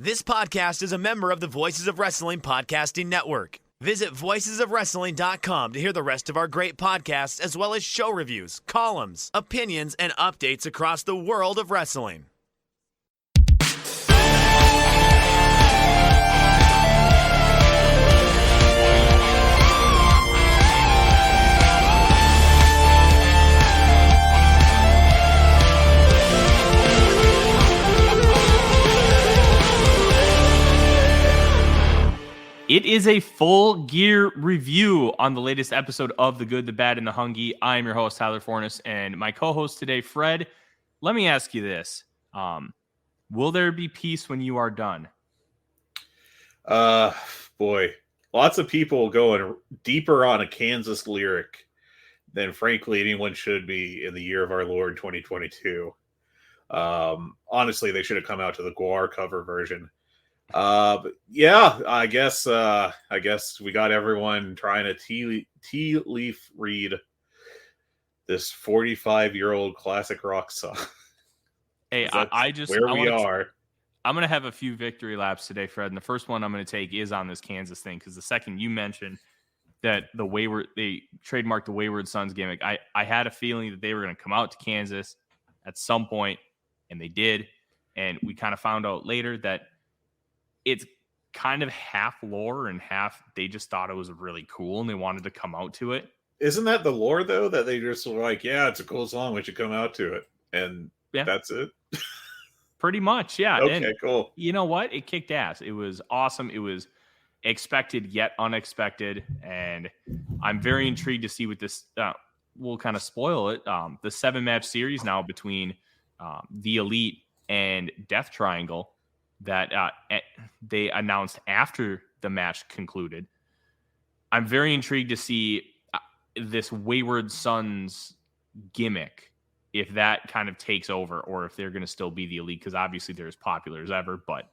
This podcast is a member of the Voices of Wrestling Podcasting Network. Visit voicesofwrestling.com to hear the rest of our great podcasts, as well as show reviews, columns, opinions, and updates across the world of wrestling. It is a full gear review on the latest episode of The Good, the Bad, and the Hungee. I am your host, Tyler Fornes, and my co-host today, Fred. Let me ask you this. Will there be peace when you are done? Boy, lots of people going deeper on a Kansas lyric than, frankly, anyone should be in the year of our Lord 2022. Honestly, they should have come out to the Guar cover version. Yeah, I guess we got everyone trying to tea leaf read this 45-year-old classic rock song. Hey, I'm going to have a few victory laps today, Fred. And the first one I'm going to take is on this Kansas thing, because the second you mentioned that they trademarked the Wayward Sons gimmick, I had a feeling that they were going to come out to Kansas at some point, and they did. And we kind of found out later that it's kind of half lore and half they just thought it was really cool and they wanted to come out to it. Isn't that the lore, though? That they just were like, yeah, it's a cool song, we should come out to it. And that's it? Pretty much, yeah. Okay, and cool. You know what? It kicked ass. It was awesome. It was expected yet unexpected. And I'm very intrigued to see what this, we'll kind of spoil it, the 7-match series now between the Elite and Death Triangle that they announced after the match concluded. I'm very intrigued to see this Wayward Sons gimmick, if that kind of takes over or if they're going to still be the Elite, because obviously they're as popular as ever, but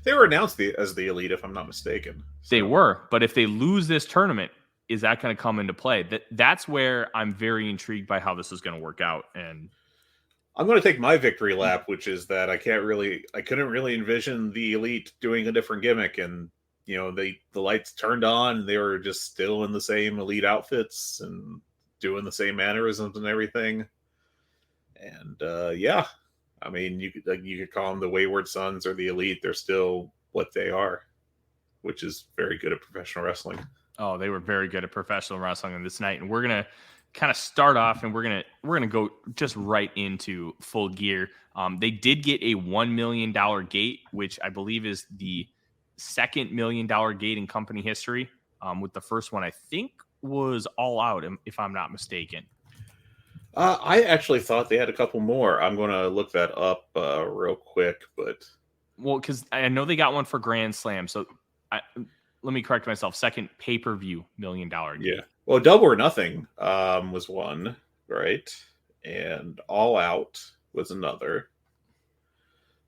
they were announced as the Elite, if I'm not mistaken. They were, but if they lose this tournament, is that going to come into play? That's where I'm very intrigued by how this is going to work out. And I'm going to take my victory lap, which is that I couldn't really envision the Elite doing a different gimmick. And, you know, the lights turned on and they were just still in the same Elite outfits and doing the same mannerisms and everything. And, yeah, I mean, you could call them the Wayward Sons or the Elite. They're still what they are, which is very good at professional wrestling. Oh, they were very good at professional wrestling on this night. And we're going to kind of start off and we're gonna go just right into Full Gear. They did get a $1 million gate, which I believe is the second $1 million gate in company history. With the first one, I think, was All Out, if I'm not mistaken. I actually thought they had a couple more. I'm going to look that up real quick, but because I know they got one for Grand Slam. So let me correct myself. Second pay-per-view $1 million gate. Yeah. Well, Double or Nothing was one, right? And All Out was another.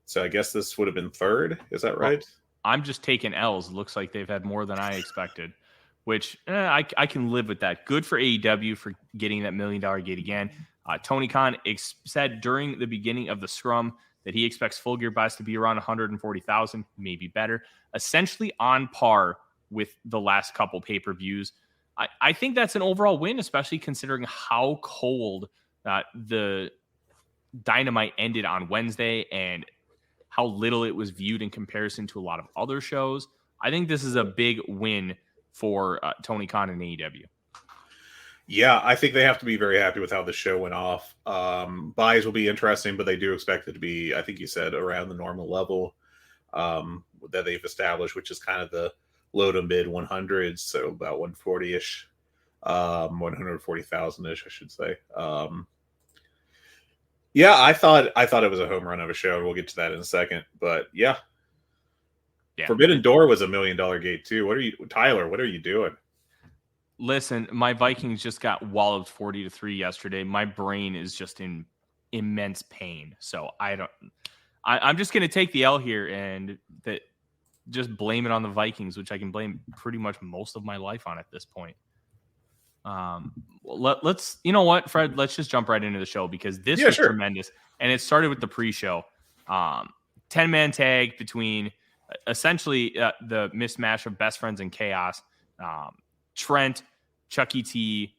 So I guess this would have been third. Is that right? Well, I'm just taking L's. It looks like they've had more than I expected, which I can live with that. Good for AEW for getting that $1 million gate again. Tony Khan said during the beginning of the scrum that he expects Full Gear buys to be around 140,000, maybe better, essentially on par with the last couple pay-per-views. I think that's an overall win, especially considering how cold the Dynamite ended on Wednesday and how little it was viewed in comparison to a lot of other shows. I think this is a big win for Tony Khan and AEW. Yeah, I think they have to be very happy with how the show went off. Buys will be interesting, but they do expect it to be, I think you said, around the normal level that they've established, which is kind of the low to mid 100s, so about 140-ish, 140,000-ish, I should say. Yeah, I thought it was a home run of a show. We'll get to that in a second, but yeah. Forbidden Door was $1 million gate too. Tyler? What are you doing? Listen, my Vikings just got walloped 40-3 yesterday. My brain is just in immense pain, so I'm just going to take the L here and just blame it on the Vikings, which I can blame pretty much most of my life on at this point. Let's, you know what, Fred, let's just jump right into the show because this was tremendous. And it started with the pre-show. 10-man tag between essentially the mismatch of Best Friends in Chaos, Trent, Chucky T,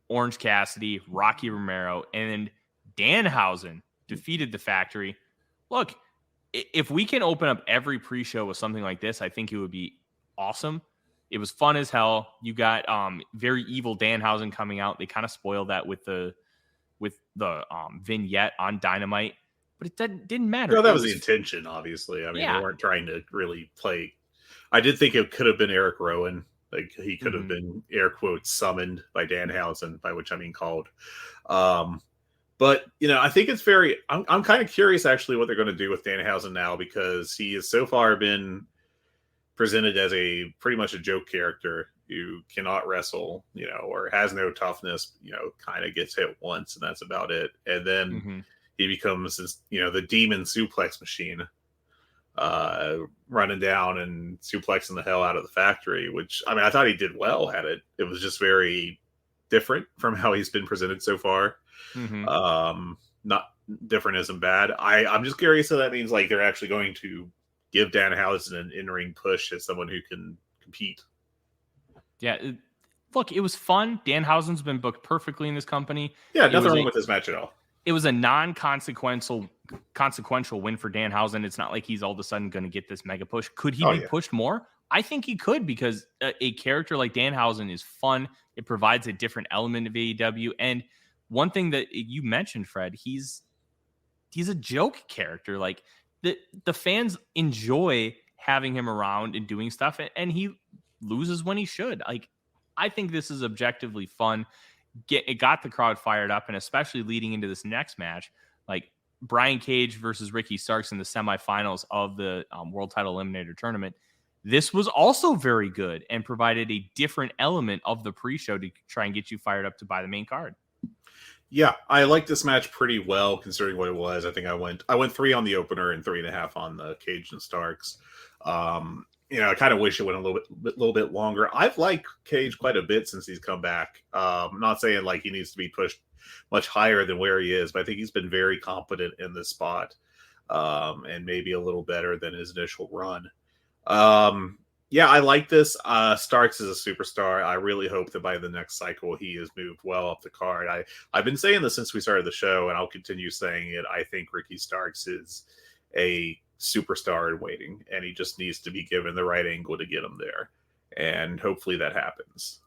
Orange Cassidy, Rocky Romero, and Danhausen defeated the Factory. Look, if we can open up every pre-show with something like this, I think it would be awesome. It was fun as hell. You got very evil Danhausen coming out. They kind of spoiled that with the vignette on Dynamite, but it didn't matter. No, that was the intention, obviously. I mean, they weren't trying to really play. I did think it could have been Eric Rowan. Like, he could have been, air quotes, summoned by Danhausen, by which I mean called. But, I think it's I'm kind of curious, actually, what they're going to do with Danhausen now, because he has so far been presented as pretty much a joke character who cannot wrestle, or has no toughness, kind of gets hit once, and that's about it. And then he becomes this, the demon suplex machine, running down and suplexing the hell out of the Factory, which, I mean, I thought he did well at it. It was just very different from how he's been presented so far. Not different isn't bad. I'm just curious if that means, like, they're actually going to give Danhausen an in-ring push as someone who can compete. Yeah, look, it was fun. Danhausen's been booked perfectly in this company. Yeah, nothing wrong with this match at all. It was a non-consequential win for Danhausen. It's not like he's all of a sudden going to get this mega push. Could he be pushed more? I think he could, because a character like Danhausen is fun. It provides a different element of AEW. And one thing that you mentioned, Fred, he's a joke character. Like, the fans enjoy having him around and doing stuff, and he loses when he should. Like, I think this is objectively fun. It got the crowd fired up, and especially leading into this next match, like Brian Cage versus Ricky Starks in the semifinals of the World Title Eliminator Tournament. This was also very good and provided a different element of the pre-show to try and get you fired up to buy the main card. Yeah, I liked this match pretty well considering what it was. I think I went 3 on the opener and 3.5 on the Cage and Starks. I kind of wish it went a little bit longer. I've liked Cage quite a bit since he's come back. I'm not saying like he needs to be pushed much higher than where he is, but I think he's been very competent in this spot, and maybe a little better than his initial run. I like this. Starks is a superstar. I really hope that by the next cycle he has moved well up the card. I've been saying this since we started the show, and I'll continue saying it. I think Ricky Starks is a superstar in waiting, and he just needs to be given the right angle to get him there, and hopefully that happens.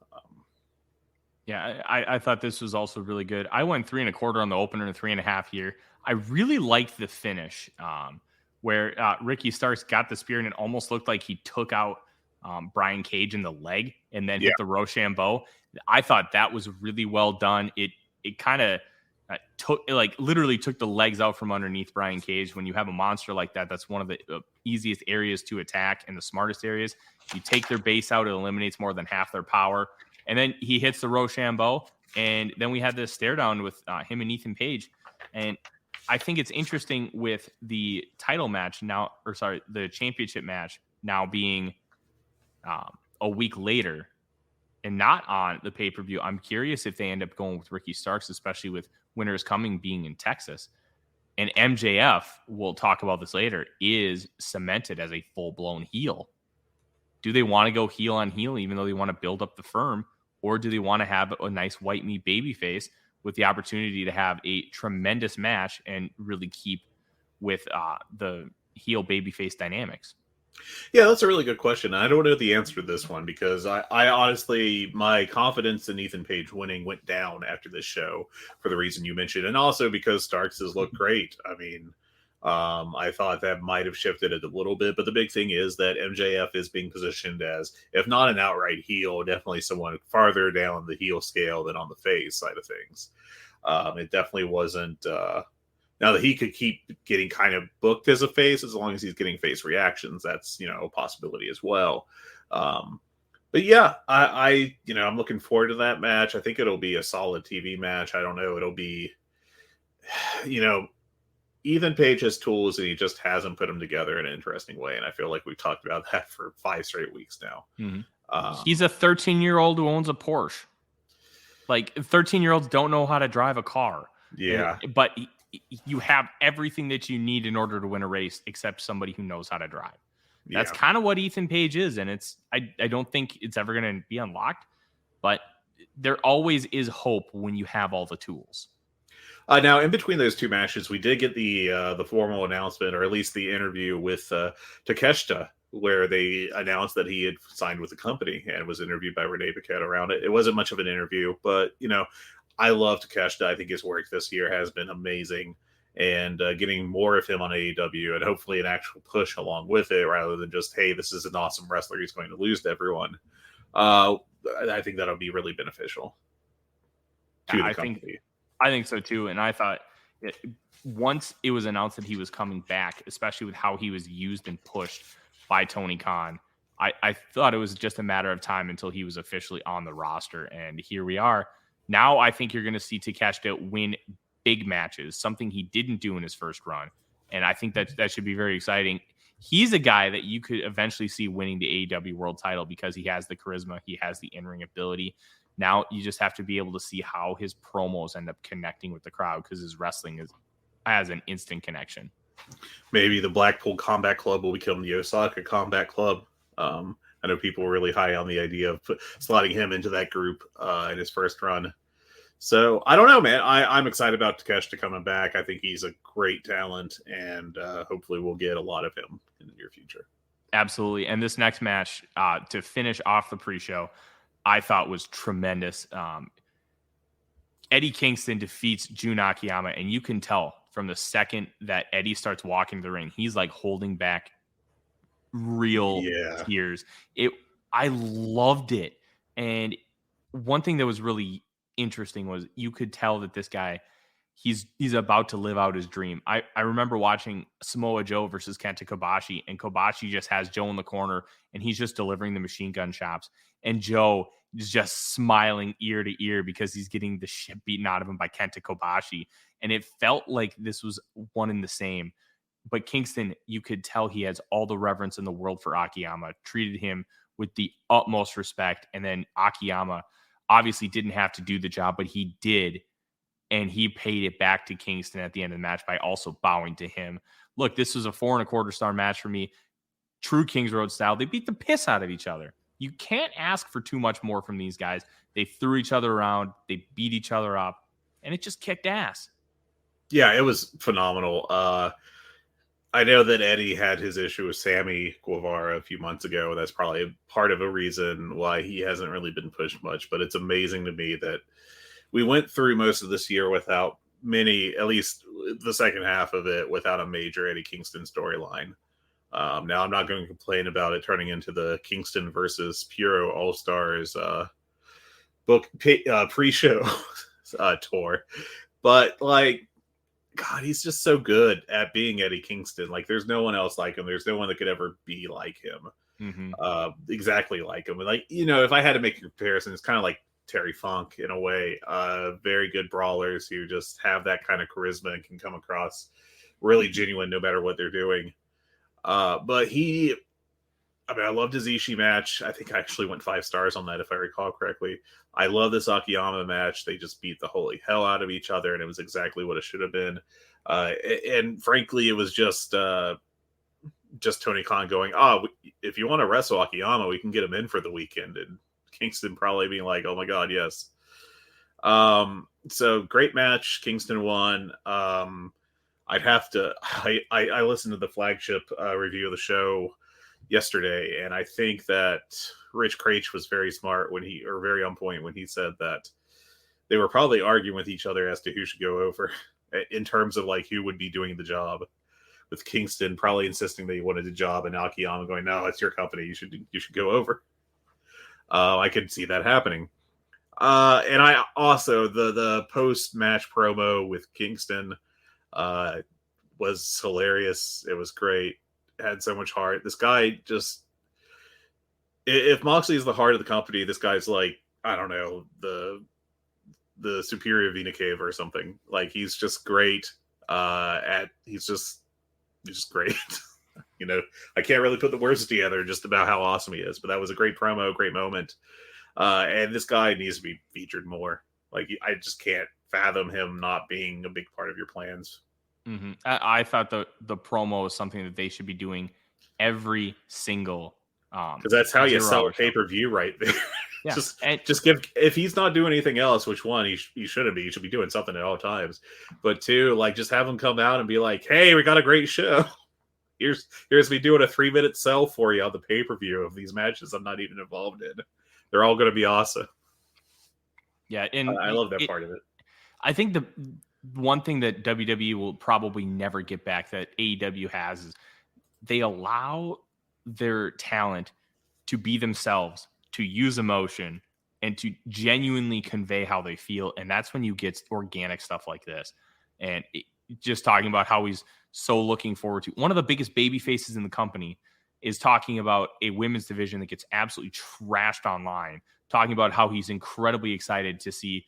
I thought this was also really good. I went 3.25 on the opener and 3.5 here. I really liked the finish, where Ricky Starks got the spear, and it almost looked like he took out Brian Cage in the leg and then hit the Rochambeau. I thought that was really well done. It kind of literally took the legs out from underneath Brian Cage. When you have a monster like that, that's one of the easiest areas to attack and the smartest areas. You take their base out, it eliminates more than half their power. And then he hits the Rochambeau, and then we had this stare down with him and Ethan Page. And I think it's interesting with the title match now, the championship match now being a week later and not on the pay-per-view. I'm curious if they end up going with Ricky Starks, especially with Winter is Coming being in Texas. And MJF, we'll talk about this later, is cemented as a full-blown heel. Do they want to go heel on heel, even though they want to build up the firm? Or do they want to have a nice white meat babyface with the opportunity to have a tremendous match and really keep with the heel babyface dynamics? Yeah, that's a really good question. I don't know the answer to this one, because I honestly, my confidence in Ethan Page winning went down after this show for the reason you mentioned, and also because Starks has looked great. I mean, I thought that might have shifted it a little bit, but the big thing is that MJF is being positioned as, if not an outright heel, definitely someone farther down the heel scale than on the face side of things. It definitely wasn't... Now that he could keep getting kind of booked as a face, as long as he's getting face reactions, that's, a possibility as well. But yeah, I'm looking forward to that match. I think it'll be a solid TV match. I don't know. It'll be, Ethan Page has tools, and he just hasn't put them together in an interesting way. And I feel like we've talked about that for 5 straight weeks now. Mm-hmm. He's a 13-year-old who owns a Porsche. Like, 13-year-olds don't know how to drive a car. Yeah. But you have everything that you need in order to win a race except somebody who knows how to drive. That's kind of what Ethan Page is. And I don't think it's ever going to be unlocked, but there always is hope when you have all the tools. Now, in between those two matches, we did get the formal announcement, or at least the interview with Takeshita, where they announced that he had signed with the company and was interviewed by Renee Paquette around it. It wasn't much of an interview, but, I love Takeshita. I think his work this year has been amazing, and getting more of him on AEW and hopefully an actual push along with it, rather than just, hey, this is an awesome wrestler, he's going to lose to everyone. I think that'll be really beneficial to the company. I think so too. And I thought once it was announced that he was coming back, especially with how he was used and pushed by Tony Khan, I thought it was just a matter of time until he was officially on the roster. And here we are. Now I think you're going to see Takeshita win big matches, something he didn't do in his first run. And I think that should be very exciting. He's a guy that you could eventually see winning the AEW world title because he has the charisma, he has the in-ring ability. Now you just have to be able to see how his promos end up connecting with the crowd, because his wrestling has an instant connection. Maybe the Blackpool Combat Club will become the Osaka Combat Club. I know people were really high on the idea of slotting him into that group in his first run. So I don't know, man. I'm excited about Takeshita coming back. I think he's a great talent, and hopefully we'll get a lot of him in the near future. Absolutely. And this next match to finish off the pre-show, I thought was tremendous. Eddie Kingston defeats Jun Akiyama, and you can tell from the second that Eddie starts walking the ring, he's like holding back real tears. I loved it. And one thing that was really interesting was you could tell that this guy, he's about to live out his dream. I remember watching Samoa Joe versus Kenta Kobashi, and Kobashi just has Joe in the corner and he's just delivering the machine gun chops, and Joe is just smiling ear to ear because he's getting the shit beaten out of him by Kenta Kobashi. And it felt like this was one and the same. But Kingston, you could tell he has all the reverence in the world for Akiyama, treated him with the utmost respect. And then Akiyama obviously didn't have to do the job, but he did. And he paid it back to Kingston at the end of the match by also bowing to him. Look, this was a 4.25 star match for me. True Kings Road style. They beat the piss out of each other. You can't ask for too much more from these guys. They threw each other around. They beat each other up. And it just kicked ass. Yeah, it was phenomenal. I know that Eddie had his issue with Sammy Guevara a few months ago. That's probably part of a reason why he hasn't really been pushed much. But it's amazing to me that we went through most of this year without many, at least the second half of it, without a major Eddie Kingston storyline. Now, I'm not going to complain about it turning into the Kingston versus Puro All-Stars pre-show tour. But, God, he's just so good at being Eddie Kingston. There's no one else like him. There's no one that could ever be like him. Exactly like him. And if I had to make a comparison, it's kind of like Terry Funk in a way. Very good brawlers who just have that kind of charisma and can come across really genuine no matter what they're doing. But I loved his Ishii match. I think I actually went 5 stars on that, if I recall correctly. I love this Akiyama match. They just beat the holy hell out of each other, and it was exactly what it should have been. And frankly, it was just Tony Khan going, if you want to wrestle Akiyama, we can get him in for the weekend. And Kingston probably being like, oh my God, yes. So great match. Kingston won. I'd have to, I listened to the flagship review of the show yesterday, and I think that Rich Craich was very smart very on point when he said that they were probably arguing with each other as to who should go over in terms of who would be doing the job, with Kingston probably insisting that he wanted the job and Akiyama going, no, it's your company. You should go over. I could see that happening. And I also, the post-match promo with Kingston was hilarious. It was great. It had so much heart. This guy just, if Moxley is the heart of the company, this guy's I don't know, the superior Vina Cave or something. He's just great. He's just great. I can't really put the words together just about how awesome he is, but that was a great promo, great moment. And this guy needs to be featured more. I just can't fathom him not being a big part of your plans. Mm-hmm. I thought the promo was something that they should be doing every single because that's how you sell a show. pay-per-view right there. Yeah. just give, if he's not doing anything else, which one he shouldn't be. He should be doing something at all times. But two, like, just have him come out and be like, "Hey, we got a great show. Here's me doing a 3-minute sell for you on the pay-per-view of these matches I'm not even involved in. They're all going to be awesome." Yeah, and I love that part of it. I think the one thing that WWE will probably never get back that AEW has is they allow their talent to be themselves, to use emotion, and to genuinely convey how they feel. And that's when you get organic stuff like this. And just talking about how he's so looking forward to one of the biggest baby faces in the company is talking about a women's division that gets absolutely trashed online, talking about how he's incredibly excited to see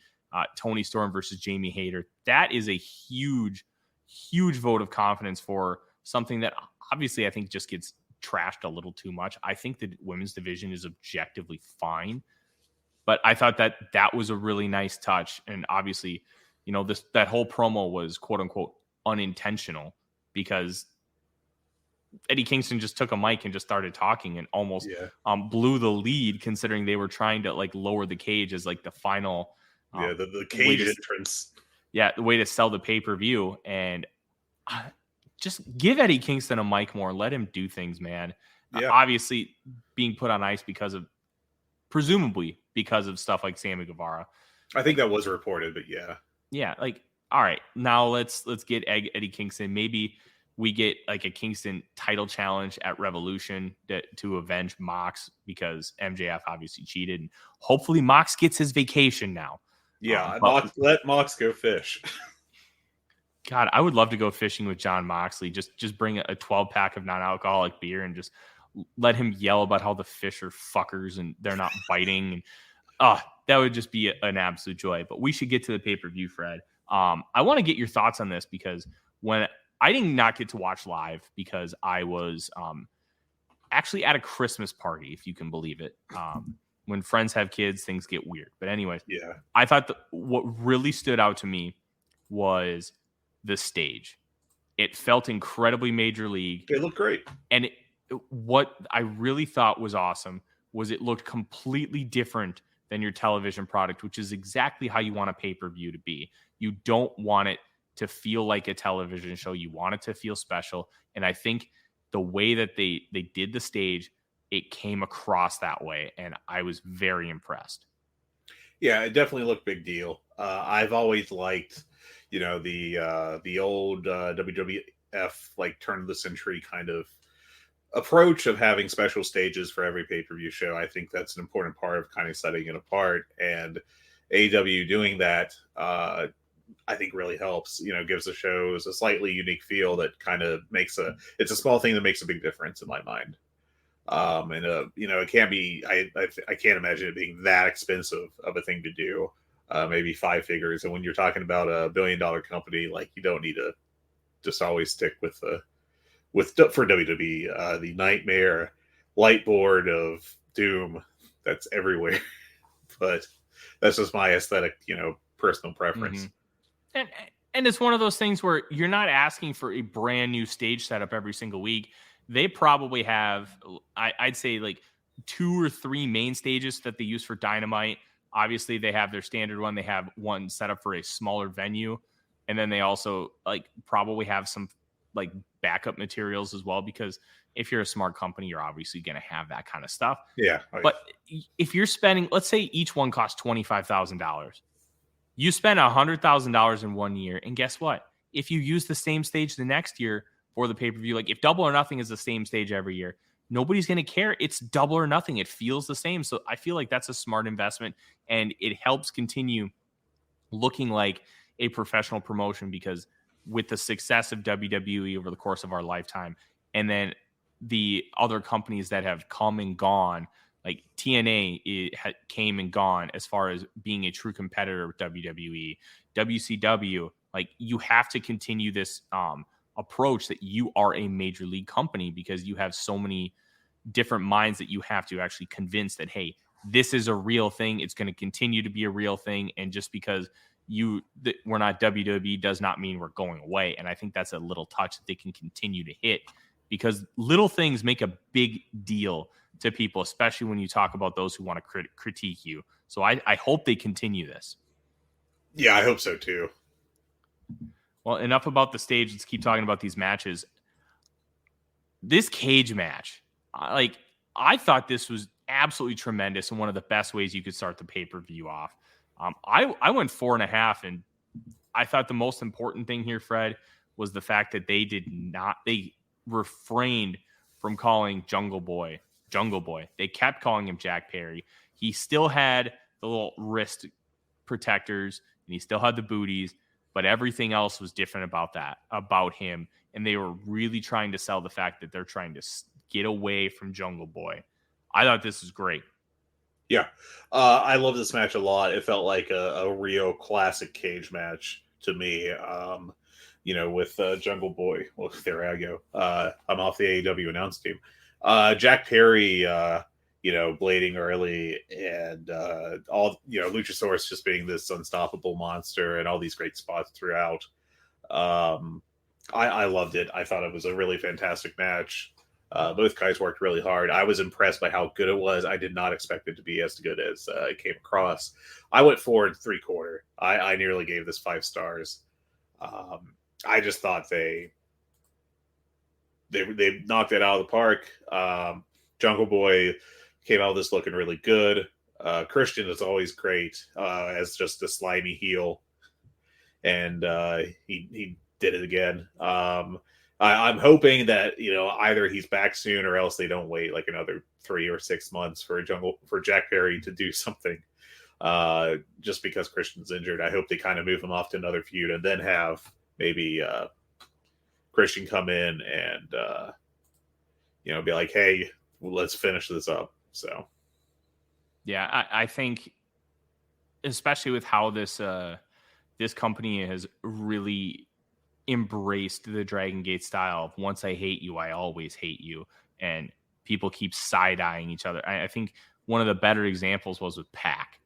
Toni Storm versus Jamie Hayter. That is a huge, huge vote of confidence for something that obviously I think just gets trashed a little too much. I think the women's division is objectively fine, but I thought that was a really nice touch. And obviously, that whole promo was quote unquote unintentional because Eddie Kingston just took a mic and just started talking and almost blew the lead, considering they were trying to like lower the cage as like the final the cage entrance. The way to sell the pay-per-view. And just give Eddie Kingston a mic more. Let him do things, man. Obviously being put on ice presumably because of stuff like Sammy Guevara. I think that was reported, but yeah. Yeah, like, all right, now let's get Eddie Kingston. Maybe we get like a Kingston title challenge at Revolution to avenge Mox because MJF obviously cheated. And hopefully Mox gets his vacation now. Yeah, let Mox go fish. God, I would love to go fishing with John Moxley. Just bring a 12-pack of non-alcoholic beer and just let him yell about how the fish are fuckers and they're not biting. And that would just be an absolute joy. But we should get to the pay-per-view, Fred. I want to get your thoughts on this because when I did not get to watch live because I was actually at a Christmas party, if you can believe it. When friends have kids, things get weird. But anyways, I thought what really stood out to me was the stage. It felt incredibly major league. It looked great. And what I really thought was awesome was it looked completely different than your television product, which is exactly how you want a pay-per-view to be. You don't want it to feel like a television show. You want it to feel special. And I think the way that they did the stage, it came across that way. And I was very impressed. Yeah, it definitely looked big deal. I've always liked, the old WWF like turn of the century kind of approach of having special stages for every pay-per-view show. I think that's an important part of kind of setting it apart. And AEW doing that, I think really helps, gives the shows a slightly unique feel that kind of makes it's a small thing that makes a big difference in my mind. It can't be, I can't imagine it being that expensive of a thing to do, maybe 5 figures. And when you're talking about a $1 billion company, like, you don't need to just always stick with for WWE, the nightmare light board of doom that's everywhere. But that's just my aesthetic, personal preference. Mm-hmm. And it's one of those things where you're not asking for a brand new stage setup every single week. They probably have, I'd say, like 2 or 3 main stages that they use for Dynamite. Obviously, they have their standard one. They have one set up for a smaller venue. And then they also probably have some like backup materials as well, because if you're a smart company, you're obviously going to have that kind of stuff. Yeah. But if you're spending, let's say each one costs $25,000. You spend $100,000 in 1 year. And guess what? If you use the same stage the next year for the pay-per-view, like if Double or Nothing is the same stage every year, nobody's going to care. It's Double or Nothing. It feels the same. So I feel like that's a smart investment, and it helps continue looking like a professional promotion, because with the success of WWE over the course of our lifetime, and then the other companies that have come and gone, like TNA came and gone as far as being a true competitor with WWE, WCW, like you have to continue this approach that you are a major league company, because you have so many different minds that you have to actually convince that, hey, this is a real thing. It's going to continue to be a real thing. And just because we're not WWE does not mean we're going away. And I think that's a little touch that they can continue to hit, because little things make a big deal to people, especially when you talk about those who want to critique you. So I hope they continue this. Yeah, I hope so too. Well, enough about the stage. Let's keep talking about these matches. This cage match, I thought this was absolutely tremendous and one of the best ways you could start the pay-per-view off. I went 4.5, and I thought the most important thing here, Fred, was the fact that they refrained from calling Jungle Boy. They kept calling him Jack Perry. He still had the little wrist protectors, and he still had the booties, but everything else was different about him. And they were really trying to sell the fact that they're trying to get away from Jungle Boy. I thought this was great. Yeah. I love this match a lot. It felt like a real classic cage match to me. With Jungle Boy. Well, there I go. I'm off the AEW announce team. Jack Perry, blading early, and all, Luchasaurus just being this unstoppable monster, and all these great spots throughout. I loved it. I thought it was a really fantastic match. Both guys worked really hard. I was impressed by how good it was. I did not expect it to be as good as it came across. I went 4 3/4. I nearly gave this 5 stars. I just thought they knocked it out of the park. Jungle Boy came out of this looking really good. Christian is always great as just a slimy heel, and he did it again. I'm hoping that either he's back soon, or else they don't wait like another 3 or 6 months for Jack Perry to do something. Just because Christian's injured, I hope they kind of move him off to another feud, and then have maybe Christian come in and be like, hey, let's finish this up. So yeah, I think especially with how this company has really embraced the Dragon Gate style of once I hate you, I always hate you, and people keep side-eyeing each other. I think one of the better examples was with Pac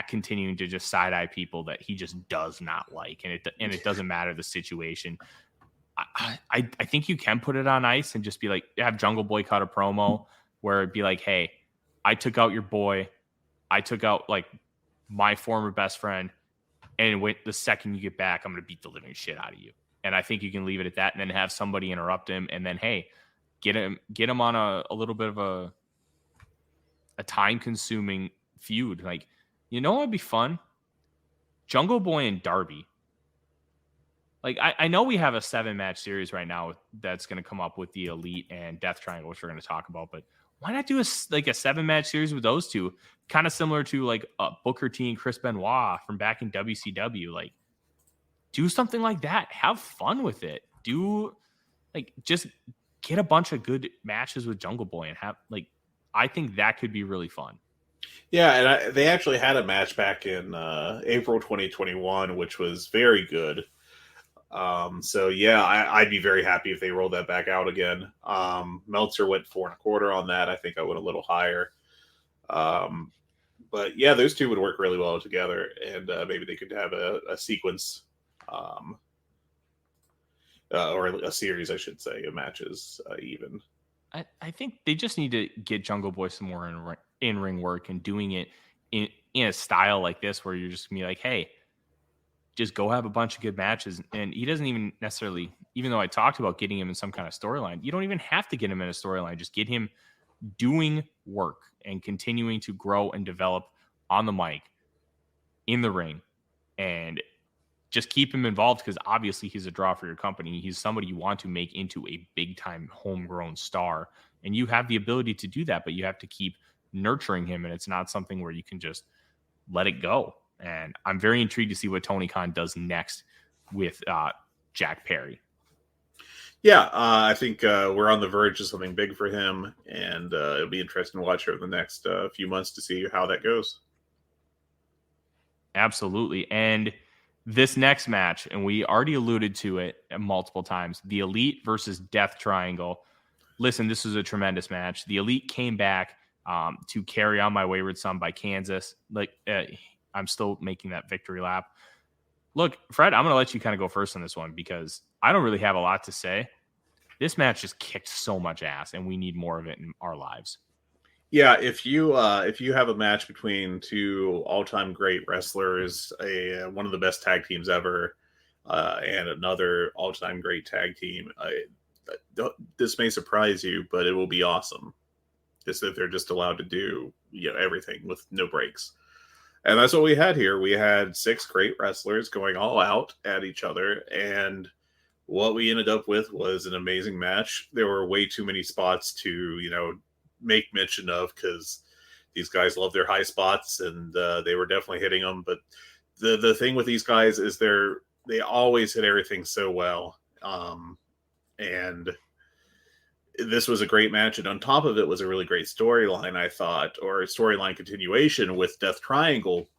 continuing to just side-eye people that he just does not like, and it doesn't matter the situation. I think you can put it on ice and just be like, have Jungle Boy cut a promo where it'd be like, hey, I took out your boy, I took out like my former best friend, and the second you get back, I'm going to beat the living shit out of you. And I think you can leave it at that, and then have somebody interrupt him, and then, hey, get him on a little bit of a time-consuming feud. Like, what would be fun? Jungle Boy and Darby. Like, I know we have a 7-match series right now that's going to come up with the Elite and Death Triangle, which we're going to talk about, but why not do a 7-match series with those two? Kind of similar to like Booker T and Chris Benoit from back in WCW. Like, do something like that. Have fun with it. Just get a bunch of good matches with Jungle Boy and have I think that could be really fun. Yeah, and they actually had a match back in April 2021, which was very good. So yeah, I'd be very happy if they rolled that back out again. Meltzer went 4 1/4 on that. I think I went a little higher. But yeah, those two would work really well together, and maybe they could have a sequence, or a series, I should say, of matches even. I think they just need to get Jungle Boy some more in-ring work, and doing it in a style like this where you're just going to be like, hey, just go have a bunch of good matches. And he doesn't even necessarily, even though I talked about getting him in some kind of storyline, you don't even have to get him in a storyline. Just get him doing work and continuing to grow and develop on the mic, in the ring, and just keep him involved, because obviously he's a draw for your company. He's somebody you want to make into a big-time homegrown star, and you have the ability to do that, but you have to keep nurturing him, and it's not something where you can just let it go. And I'm very intrigued to see what Tony Khan does next with Jack Perry. Yeah, I think we're on the verge of something big for him, and it'll be interesting to watch over the next few months to see how that goes. Absolutely. And this next match, and we already alluded to it multiple times, the Elite versus Death Triangle. Listen, this was a tremendous match. The Elite came back to Carry On My Wayward Son by Kansas. I'm still making that victory lap. Look, Fred, I'm going to let you kind of go first on this one because I don't really have a lot to say. This match just kicked so much ass, and we need more of it in our lives. Yeah, if you have a match between two all-time great wrestlers, one of the best tag teams ever, and another all-time great tag team, this may surprise you, but it will be awesome. Just that they're just allowed to do everything with no breaks. And that's what we had here. We had 6 great wrestlers going all out at each other, and what we ended up with was an amazing match. There were way too many spots to, make mention of because these guys love their high spots, and they were definitely hitting them. But the thing with these guys is they always hit everything so well. And this was a great match, and on top of it was a really great storyline, I thought, or a storyline continuation with Death Triangle,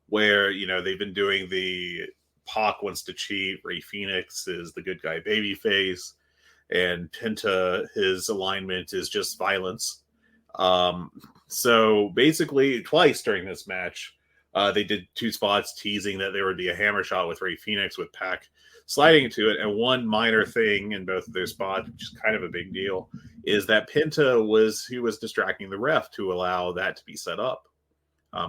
where they've been doing the Pac wants to cheat, Ray Phoenix is the good guy babyface, and Penta, his alignment is just violence. So basically twice during this match, they did 2 spots teasing that there would be a hammer shot with Ray Phoenix with Pac sliding into it. And one minor thing in both of their spots, which is kind of a big deal, is that Penta was distracting the ref to allow that to be set up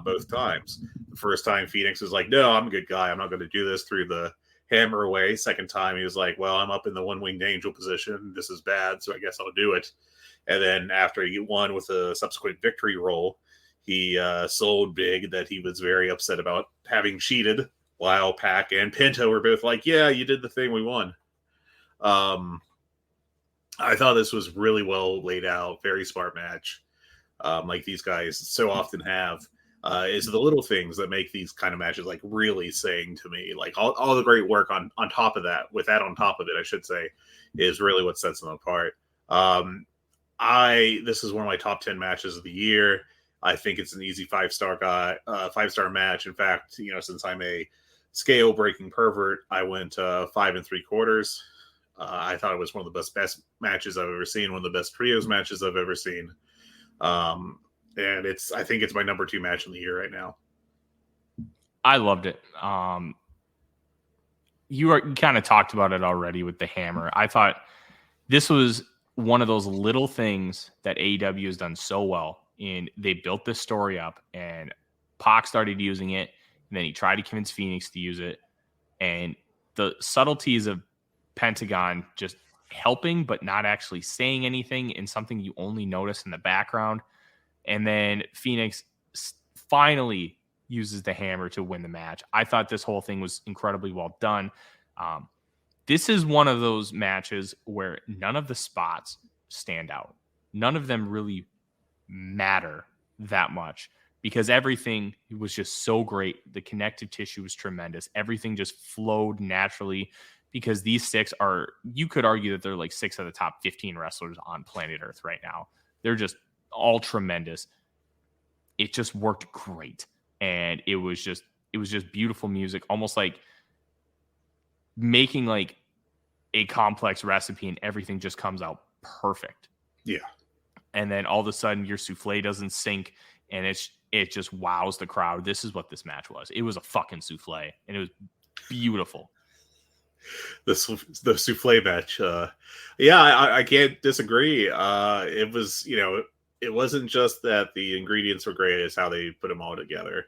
both times. The first time Phoenix was like, no, I'm a good guy. I'm not going to do this through the hammer away. Second time he was like, well, I'm up in the one-winged angel position. This is bad, so I guess I'll do it. And then after he won with a subsequent victory roll, he sold big that he was very upset about having cheated, while Pac and Penta were both like, yeah, you did the thing, we won. I thought this was really well laid out, very smart match, like these guys so often have. Is the little things that make these kind of matches like really saying to me, like all the great work on top of that, with that on top of it, I should say, is really what sets them apart. This is one of my top 10 matches of the year. I think it's an easy 5-star match. In fact, since I'm a scale breaking pervert, I went 5 3/4. I thought it was one of the best matches I've ever seen, one of the best trios matches I've ever seen. And I think it's my number 2 match in the year right now. I loved it. You kind of talked about it already with the hammer. I thought this was one of those little things that AEW has done so well. And they built this story up, and Pac started using it, and then he tried to convince Phoenix to use it. And the subtleties of Pentagon just helping but not actually saying anything, and something you only notice in the background. And then Phoenix finally uses the hammer to win the match. I thought this whole thing was incredibly well done. This is one of those matches where none of the spots stand out. None of them really matter that much because everything was just so great. The connective tissue was tremendous. Everything just flowed naturally because these 6 are, you could argue that they're like 6 of the top 15 wrestlers on planet Earth right now. They're just all tremendous. It just worked great. And it was just beautiful music, almost like making like a complex recipe and everything just comes out perfect. Yeah. And then all of a sudden your souffle doesn't sink and it just wows the crowd. This is what this match was. It was a fucking souffle and it was beautiful. The souffle match. I can't disagree. It was, it wasn't just that the ingredients were great, it's how they put them all together.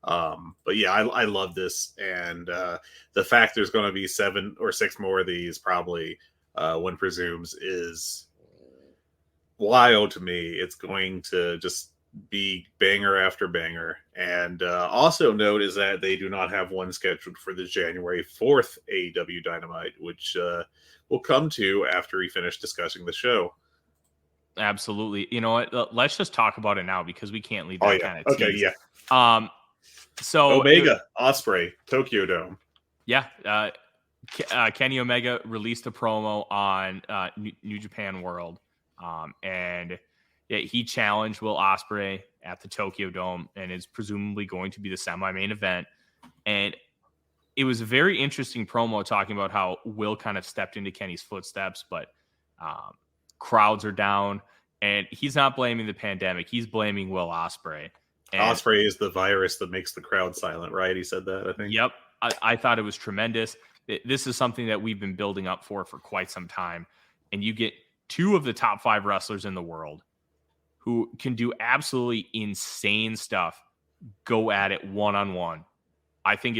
But yeah, I love this. And the fact there's going to be 7 or 6 more of these probably, one presumes, is wild to me. It's going to just be banger after banger. And also note is that they do not have one scheduled for the January 4th AEW Dynamite, which we'll come to after we finish discussing the show. Absolutely. You know what? Let's just talk about it now because we can't leave that kind of tease. Okay, yeah. So Omega, Ospreay, Tokyo Dome. Yeah. Kenny Omega released a promo on New Japan World. And he challenged Will Ospreay at the Tokyo Dome and is presumably going to be the semi-main event. And it was a very interesting promo talking about how Will kind of stepped into Kenny's footsteps, but crowds are down. And he's not blaming the pandemic. He's blaming Will Ospreay. And Ospreay is the virus that makes the crowd silent, right? He said that, I think. yep, I thought it was tremendous. This is something that we've been building up for quite some time. And you get two of the top 5 wrestlers in the world who can do absolutely insane stuff, go at it one-on-one. I think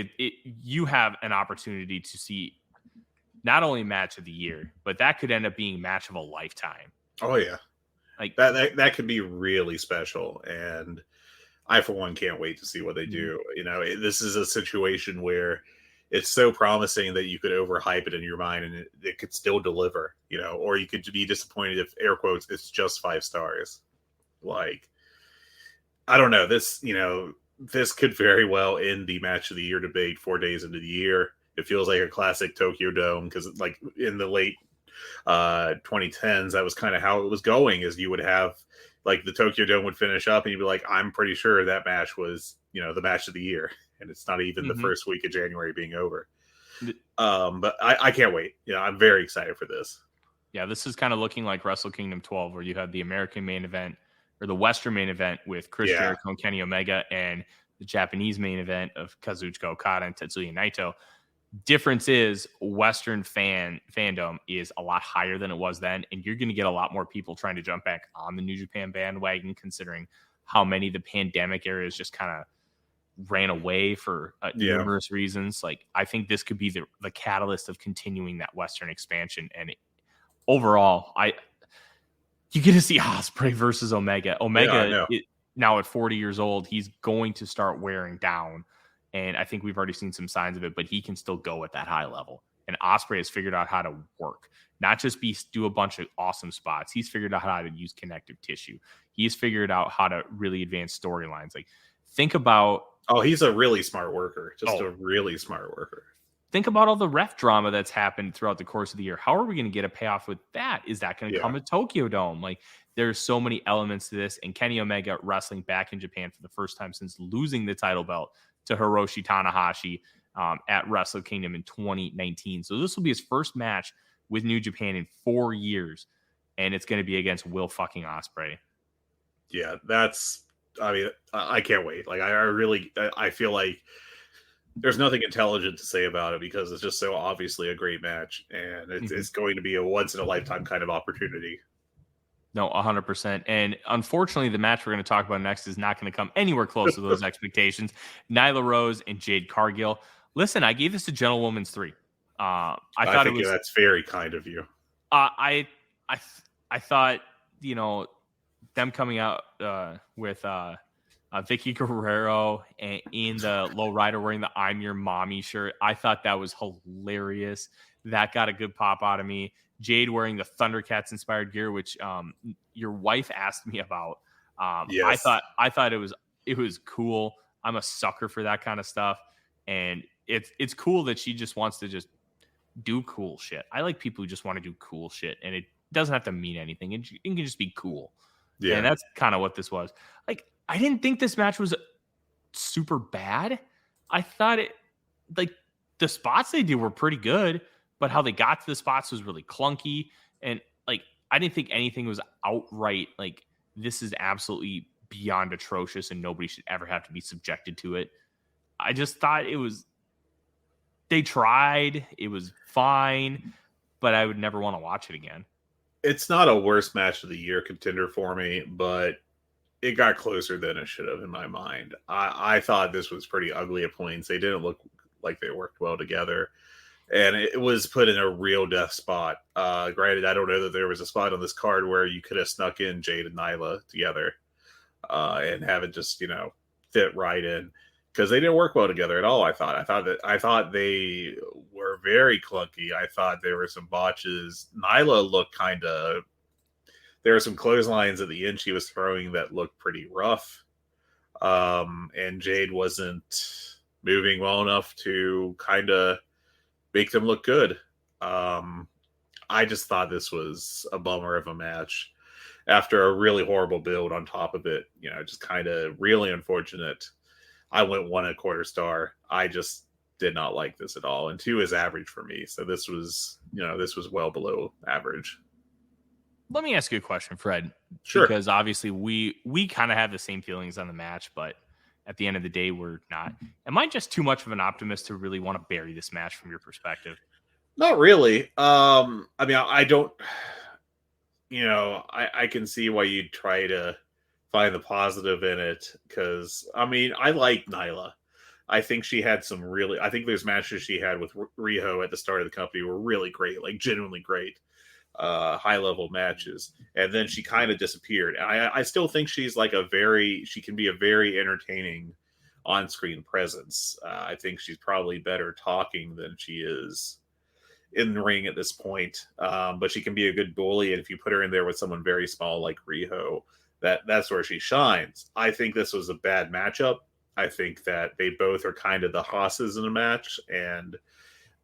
you have an opportunity to see not only match of the year, but that could end up being match of a lifetime. Oh yeah, like that could be really special, and I for one can't wait to see what they do. You know, this is a situation where it's so promising that you could overhype it in your mind and it could still deliver. You know, or you could be disappointed if, air quotes, it's just 5 stars. Like, I don't know. This could very well end the match of the year debate 4 days into the year. It feels like a classic Tokyo Dome because, like, in the late 2010s, that was kind of how it was going. Is you would have, like, the Tokyo Dome would finish up, and you'd be like, I'm pretty sure that match was, the match of the year, and it's not even the first week of January being over. But I can't wait. I'm very excited for this. Yeah, this is kind of looking like Wrestle Kingdom 12, where you have the American main event or the Western main event with Chris Jericho and Kenny Omega, and the Japanese main event of Kazuchika Okada and Tetsuya Naito. Difference is Western fandom is a lot higher than it was then, and you're going to get a lot more people trying to jump back on the New Japan bandwagon, considering how many of the pandemic areas just kind of ran away for numerous reasons. Like, I think this could be the catalyst of continuing that Western expansion. And overall, you get to see Ospreay versus Omega. Omega, now at 40 years old, he's going to start wearing down. And I think we've already seen some signs of it, but he can still go at that high level. And Ospreay has figured out how to work, not just do a bunch of awesome spots. He's figured out how to use connective tissue. He's figured out how to really advance storylines. Like, think about... Oh, he's a really smart worker. A really smart worker. Think about all the ref drama that's happened throughout the course of the year. How are we going to get a payoff with that? Is that going to come at Tokyo Dome? Like, there's so many elements to this. And Kenny Omega wrestling back in Japan for the first time since losing the title belt to Hiroshi Tanahashi at Wrestle Kingdom in 2019. So this will be his first match with New Japan in 4 years, and it's going to be against Will fucking Ospreay. Yeah, I can't wait. Like, I feel like there's nothing intelligent to say about it because it's just so obviously a great match, and it's going to be a once in a lifetime kind of opportunity. No, 100%. And unfortunately, the match we're going to talk about next is not going to come anywhere close to those expectations. Nyla Rose and Jade Cargill. Listen, I gave this a gentlewoman's 3. I thought that's very kind of you. I thought, them coming out with Vicky Guerrero and in the lowrider wearing the "I'm Your Mommy" shirt. I thought that was hilarious. That got a good pop out of me. Jade wearing the Thundercats inspired gear, which your wife asked me about. Yes. I thought it was cool. I'm a sucker for that kind of stuff, and it's cool that she just wants to just do cool shit. I like people who just want to do cool shit, and it doesn't have to mean anything. It can just be cool. Yeah, and that's kind of what this was. Like, I didn't think this match was super bad. I thought the spots they did were pretty good, but how they got to the spots was really clunky. And like, I didn't think anything was outright like, this is absolutely beyond atrocious and nobody should ever have to be subjected to it. I just thought they tried, it was fine, but I would never want to watch it again. It's not a worst match of the year contender for me, but it got closer than it should have in my mind. I thought this was pretty ugly at points. They didn't look like they worked well together. And it was put in a real death spot. Granted, I don't know that there was a spot on this card where you could have snuck in Jade and Nyla together and have it just, fit right in, because they didn't work well together at all. I thought they were very clunky. I thought there were some botches. Nyla looked there were some clotheslines at the end she was throwing that looked pretty rough. And Jade wasn't moving well enough to kind of make them look good. I just thought this was a bummer of a match after a really horrible build on top of it. Just kind of really unfortunate. I went 1.25 star. I just did not like this at all. And 2 is average for me. So this was well below average. Let me ask you a question, Fred. Sure. Because obviously we kind of have the same feelings on the match, but at the end of the day, we're not. Am I just too much of an optimist to really want to bury this match from your perspective? Not really. I mean, I don't. I can see why you'd try to find the positive in it because I mean, I like Nyla. I think she had some really. I think those matches she had with Riho at the start of the company were really great, like genuinely great, high level matches. And then she kind of disappeared. And I still think she's like she can be a very entertaining on screen presence. I think she's probably better talking than she is in the ring at this point. But she can be a good bully, and if you put her in there with someone very small like Riho, that's where she shines. I think this was a bad matchup. I think that they both are kind of the hosses in a match, and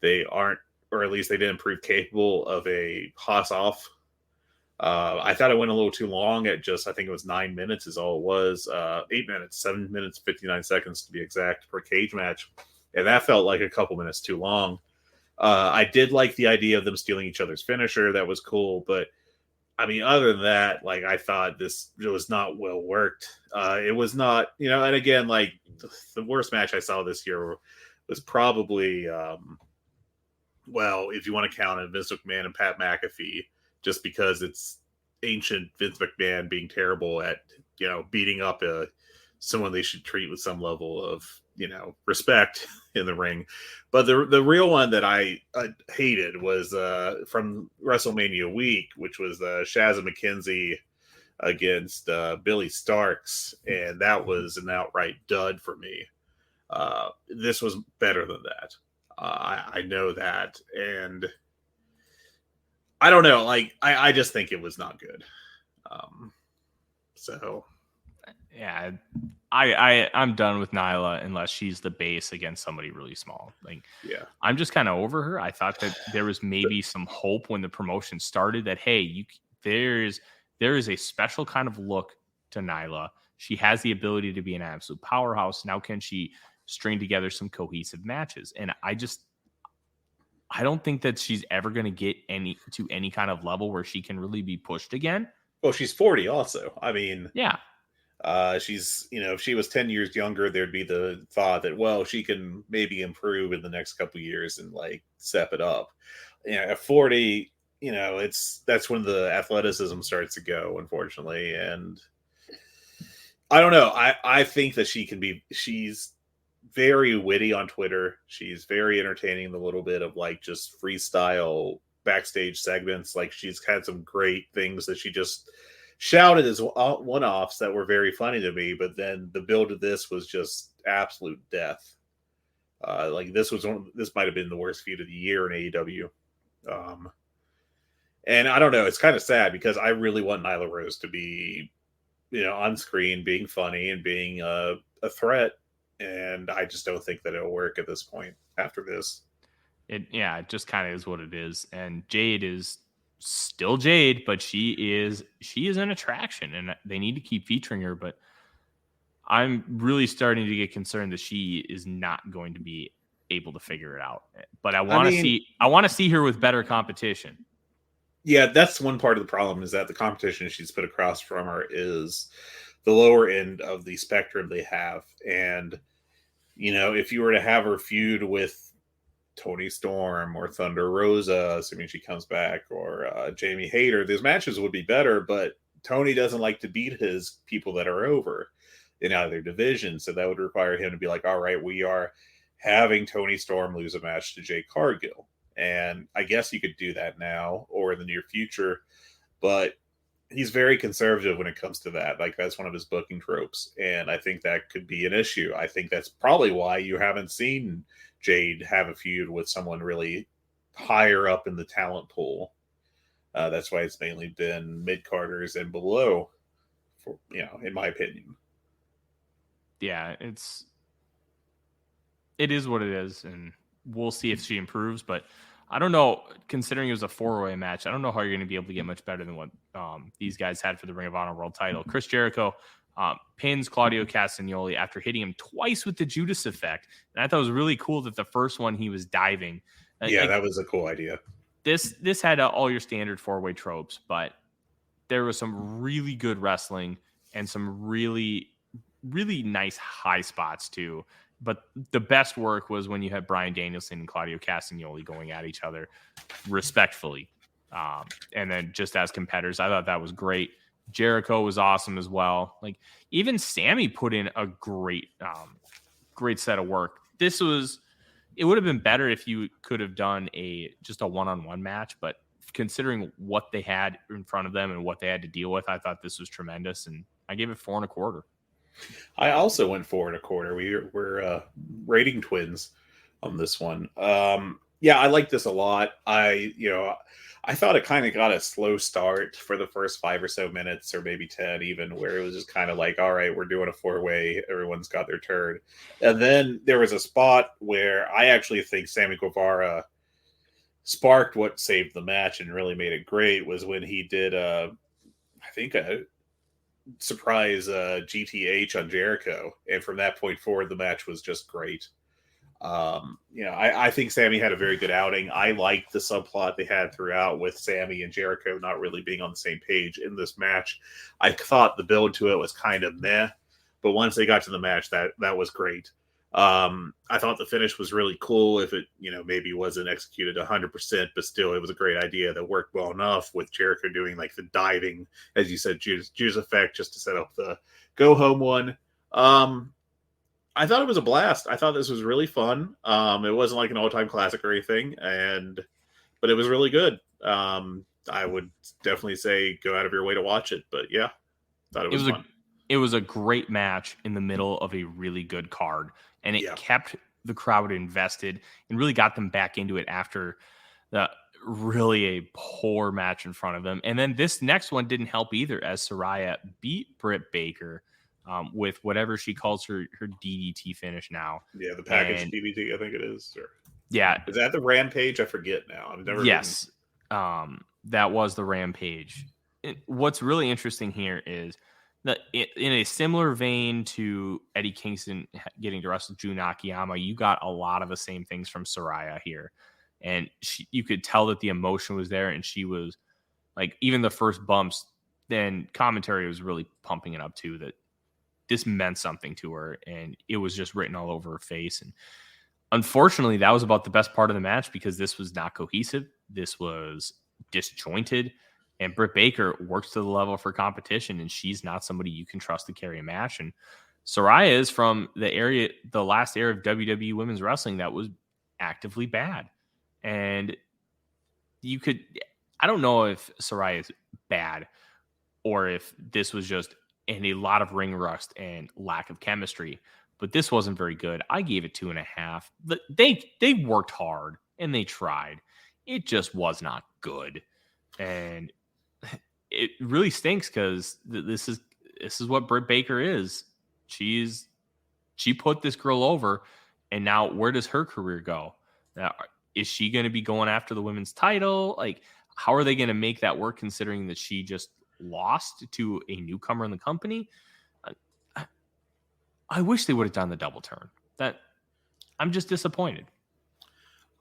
they aren't, or at least they didn't prove capable of a hoss off. I thought it went a little too long at I think it was 9 minutes is all it was. 8 minutes, 7 minutes, 59 seconds to be exact per cage match. And that felt like a couple minutes too long. I did like the idea of them stealing each other's finisher. That was cool. But I mean, other than that, like I thought it was not well worked. It was not, and again, like the worst match I saw this year was probably, well, if you want to count it, Vince McMahon and Pat McAfee, just because it's ancient Vince McMahon being terrible at, beating up someone they should treat with some level of, respect in the ring. But the real one that I hated was from WrestleMania week, which was Shazza McKenzie against Billy Starks. And that was an outright dud for me. This was better than that. I know that. And I don't know. Like, I just think it was not good. So. Yeah, I'm done with Nyla unless she's the base against somebody really small. Like, yeah, I'm just kind of over her. I thought that there was maybe some hope when the promotion started that, hey, there is a special kind of look to Nyla. She has the ability to be an absolute powerhouse. Now, can she string together some cohesive matches? And I don't think that she's ever going to get to any kind of level where she can really be pushed again. Well, she's 40 also. I mean, yeah. She's, if she was 10 years younger, there'd be the thought that, well, she can maybe improve in the next couple of years and like step it up. At 40, that's when the athleticism starts to go, unfortunately. And I don't know. I think that she's very witty on Twitter. She's very entertaining, the little bit of like just freestyle backstage segments. Like she's had some great things that she just shouted as one-offs that were very funny to me, but then the build of this was just absolute death. Like this might have been the worst feud of the year in AEW. And I don't know, it's kind of sad because I really want Nyla Rose to be, on screen, being funny and being a threat. And I just don't think that it'll work at this point after this. It just kind of is what it is. And Jade is still Jade, but she is an attraction, and they need to keep featuring her. But I'm really starting to get concerned that she is not going to be able to figure it out. But I want to see her with better competition. Yeah, that's one part of the problem, is that the competition she's put across from her is the lower end of the spectrum they have. And if you were to have her feud with Toni Storm or Thunder Rosa, assuming she comes back, or Jamie Hayter, those matches would be better, but Tony doesn't like to beat his people that are over in either division, so that would require him to be like, all right, we are having Toni Storm lose a match to Jade Cargill, and I guess you could do that now or in the near future, but he's very conservative when it comes to that. Like, that's one of his booking tropes, and I think that could be an issue. I think that's probably why you haven't seen Jade have a feud with someone really higher up in the talent pool. That's why it's mainly been mid-carders and below, for, in my opinion. Yeah, it is what it is, and we'll see if she improves. But I don't know, considering it was a 4-way match, I don't know how you're going to be able to get much better than what these guys had for the Ring of Honor World title. Chris Jericho pins Claudio Castagnoli after hitting him twice with the Judas effect. And I thought it was really cool that the first one he was diving. Yeah, that was a cool idea. This had all your standard 4-way tropes, but there was some really good wrestling and some really, really nice high spots too. But the best work was when you had Bryan Danielson and Claudio Castagnoli going at each other respectfully. And then just as competitors, I thought that was great. Jericho was awesome as well. Like even Sammy put in a great set of work. It would have been better if you could have done just a one-on-one match, but considering what they had in front of them and what they had to deal with, I thought this was tremendous, and I gave it 4.25. I also went 4.25. We're rating twins on this one. Yeah, I like this a lot. I thought it kind of got a slow start for the first 5 or so minutes, or maybe 10 even, where it was just kind of like, all right, we're doing a 4-way. Everyone's got their turn. And then there was a spot where I actually think Sammy Guevara sparked what saved the match and really made it great, was when he did, I think, a surprise GTH on Jericho. And from that point forward, the match was just great. I think Sammy had a very good outing. I liked the subplot they had throughout with Sammy and Jericho not really being on the same page in this match. I thought the build to it was kind of meh, but once they got to the match, that was great. I thought the finish was really cool. If it, maybe wasn't executed 100%, but still, it was a great idea that worked well enough with Jericho doing like the diving, as you said, Jews effect just to set up the go home one. I thought it was a blast. I thought this was really fun. It wasn't like an all-time classic or anything, but it was really good. I would definitely say go out of your way to watch it. But yeah, thought it was fun. It was a great match in the middle of a really good card, and it kept the crowd invested and really got them back into it after the really a poor match in front of them. And then this next one didn't help either, as Soraya beat Britt Baker with whatever she calls her DDT finish now. Yeah, the package DDT, I think it is. Yeah. Is that the Rampage? I forget now. I've never. Yes. That was the Rampage. What's really interesting here is that in a similar vein to Eddie Kingston getting to wrestle Jun Akiyama, you got a lot of the same things from Soraya here. And you could tell that the emotion was there, and she was like, even the first bumps, then commentary was really pumping it up too, that this meant something to her, and it was just written all over her face. And unfortunately, that was about the best part of the match, because this was not cohesive. This was disjointed, and Britt Baker works to the level of her competition, and she's not somebody you can trust to carry a match. And Soraya is from the last era of WWE women's wrestling that was actively bad. And I don't know if Soraya is bad or if this was just a lot of ring rust and lack of chemistry, but this wasn't very good. I gave it 2.5. They worked hard and they tried. It just was not good. And it really stinks, because this is what Britt Baker is. She put this girl over, and now where does her career go? Now, is she going to be going after the women's title? Like, how are they going to make that work, considering that she just lost to a newcomer in the company? I wish they would have done the double turn. I'm just disappointed.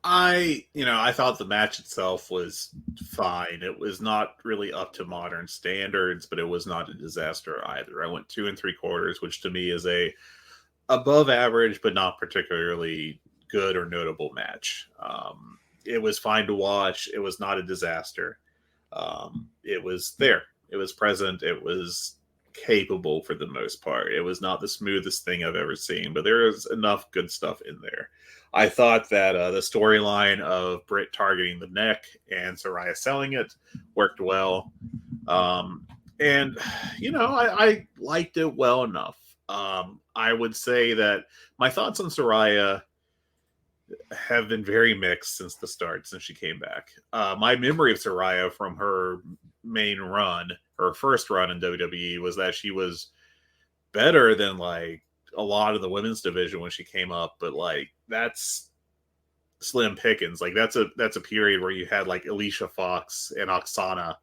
I thought the match itself was fine. It was not really up to modern standards, but it was not a disaster either. I went 2.75, which to me is a above average, but not particularly good or notable match. It was fine to watch. It was not a disaster. It was there. It was present. It was capable for the most part. It was not the smoothest thing I've ever seen, but there is enough good stuff in there. I thought that the storyline of Britt targeting the neck and Soraya selling it worked well. And, I liked it well enough. I would say that my thoughts on Soraya have been very mixed since the start, since she came back. My memory of Soraya from her main run, her first run in WWE, was that she was better than like a lot of the women's division when she came up, but like that's slim pickings. Like that's a period where you had like Alicia Fox and Oksana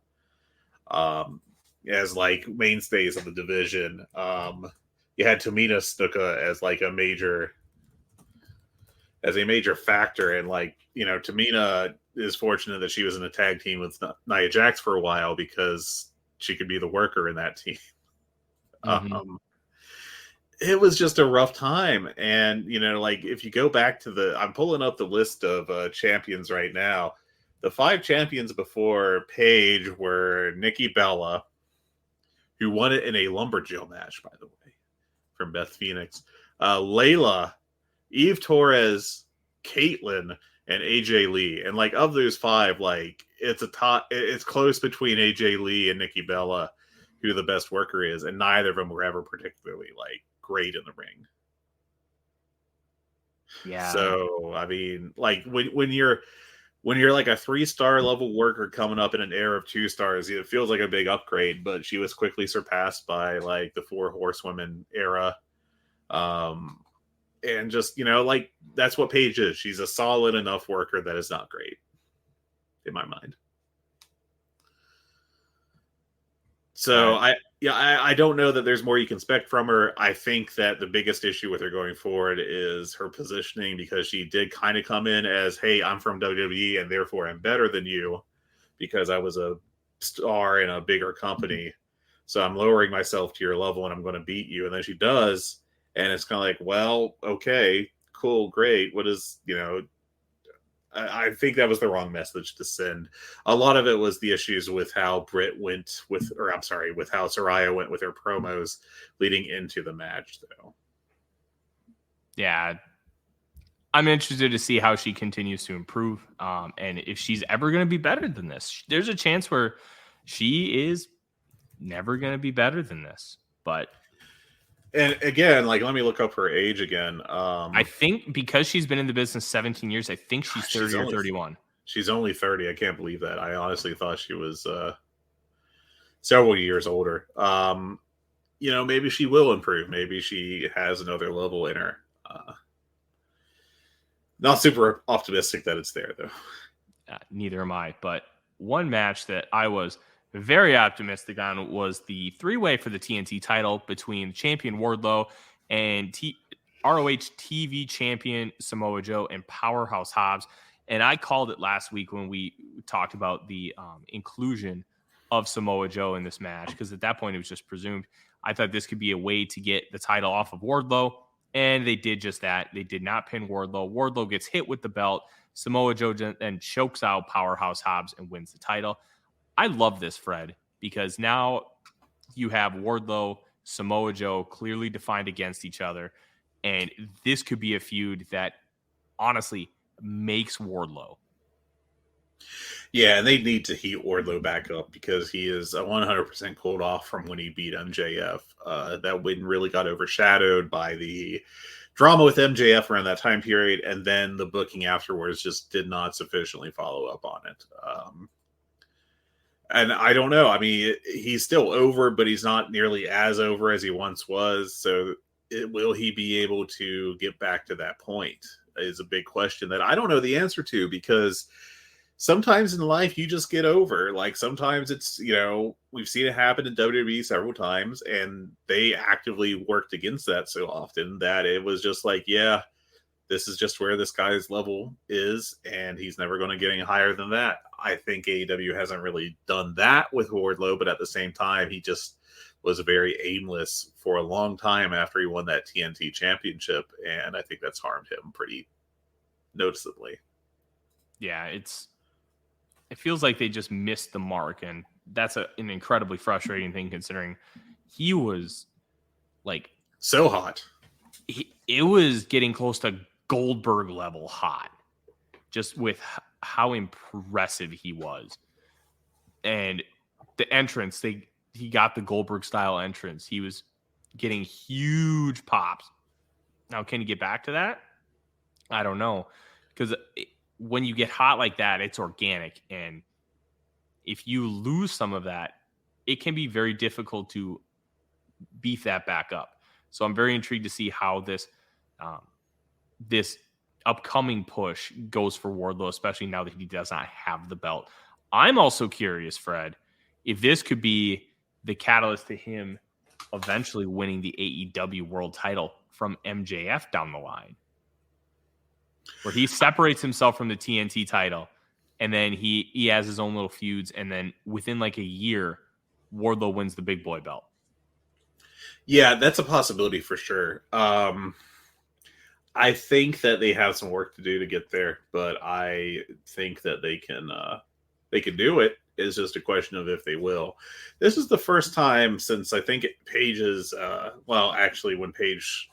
as like mainstays of the division. You had Tamina Snuka as like a major factor, and like, Tamina is fortunate that she was in a tag team with Nia Jax for a while, because she could be the worker in that team. Mm-hmm. It was just a rough time. And, like if you go back to I'm pulling up the list of champions right now. The 5 champions before Paige were Nikki Bella, who won it in a lumberjill match, by the way, from Beth Phoenix. Layla, Eve Torres, Caitlyn, and AJ Lee. And like of those 5, like it's close between AJ Lee and Nikki Bella, who the best worker is, and neither of them were ever particularly like great in the ring. Yeah. So I mean, like when you're like a 3-star level worker coming up in an era of 2 stars, it feels like a big upgrade, but she was quickly surpassed by like the 4 horsewomen era. And just, like that's what Paige is. She's a solid enough worker that is not great in my mind. So I don't know that there's more you can expect from her. I think that the biggest issue with her going forward is her positioning, because she did kind of come in as, hey, I'm from WWE and therefore I'm better than you because I was a star in a bigger company. So I'm lowering myself to your level and I'm going to beat you. And then she does. And it's kind of like, well, okay, cool, great. What is, I think that was the wrong message to send. A lot of it was the issues with how Brit went with how Soraya went with her promos leading into the match, though. Yeah. I'm interested to see how she continues to improve. And if she's ever going to be better than this. There's a chance where she is never going to be better than this. But and again, like, let me look up her age again. I think because she's been in the business 17 years, I think she's 30 or 31. She's only 30. I can't believe that. I honestly thought she was several years older. Maybe she will improve. Maybe she has another level in her. Not super optimistic that it's there, though. Neither am I. But one match that I was very optimistic on was the 3-way for the TNT title between champion Wardlow and ROH TV champion Samoa Joe and Powerhouse Hobbs. And I called it last week when we talked about the inclusion of Samoa Joe in this match, because at that point it was just presumed. I thought this could be a way to get the title off of Wardlow, and they did just that. They did not pin Wardlow. Wardlow gets hit with the belt. Samoa Joe then chokes out Powerhouse Hobbs and wins the title. I love this, Fred, because now you have Wardlow, Samoa Joe clearly defined against each other. And this could be a feud that honestly makes Wardlow. Yeah, and they need to heat Wardlow back up because he is 100% cooled off from when he beat MJF. That win really got overshadowed by the drama with MJF around that time period, and then the booking afterwards just did not sufficiently follow up on it. And I don't know. I mean, he's still over, but he's not nearly as over as he once was. So will he be able to get back to that point is a big question that I don't know the answer to, because sometimes in life you just get over. Like sometimes it's, we've seen it happen in WWE several times, and they actively worked against that so often that it was just like, yeah, this is just where this guy's level is, and he's never going to get any higher than that. I think AEW hasn't really done that with Wardlow, but at the same time, he just was very aimless for a long time after he won that TNT championship, and I think that's harmed him pretty noticeably. Yeah, it feels like they just missed the mark, and that's an incredibly frustrating thing considering he was like so hot. It was getting close to Goldberg level hot, just with how impressive he was. And the entrance, he got the Goldberg style entrance. He was getting huge pops. Now, can you get back to that? I don't know, because when you get hot like that, it's organic, and if you lose some of that, it can be very difficult to beef that back up. So I'm very intrigued to see how this upcoming push goes for Wardlow, especially now that he does not have the belt. I'm also curious, Fred, if this could be the catalyst to him eventually winning the AEW world title from MJF down the line, where he separates himself from the TNT title, and then he has his own little feuds, and then within like a year, Wardlow wins the big boy belt. Yeah, that's a possibility for sure. I think that they have some work to do to get there, but I think that they can do it. It's just a question of if they will. This is the first time since I think Paige's actually when Paige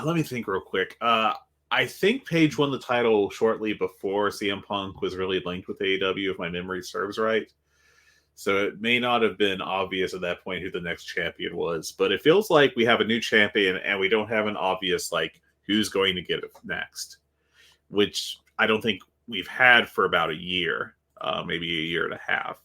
let me think real quick. I think Paige won the title shortly before CM Punk was really linked with AEW, if my memory serves right. So it may not have been obvious at that point who the next champion was, but it feels like we have a new champion and we don't have an obvious like who's going to get it next, which I don't think we've had for about a year, maybe a year and a half.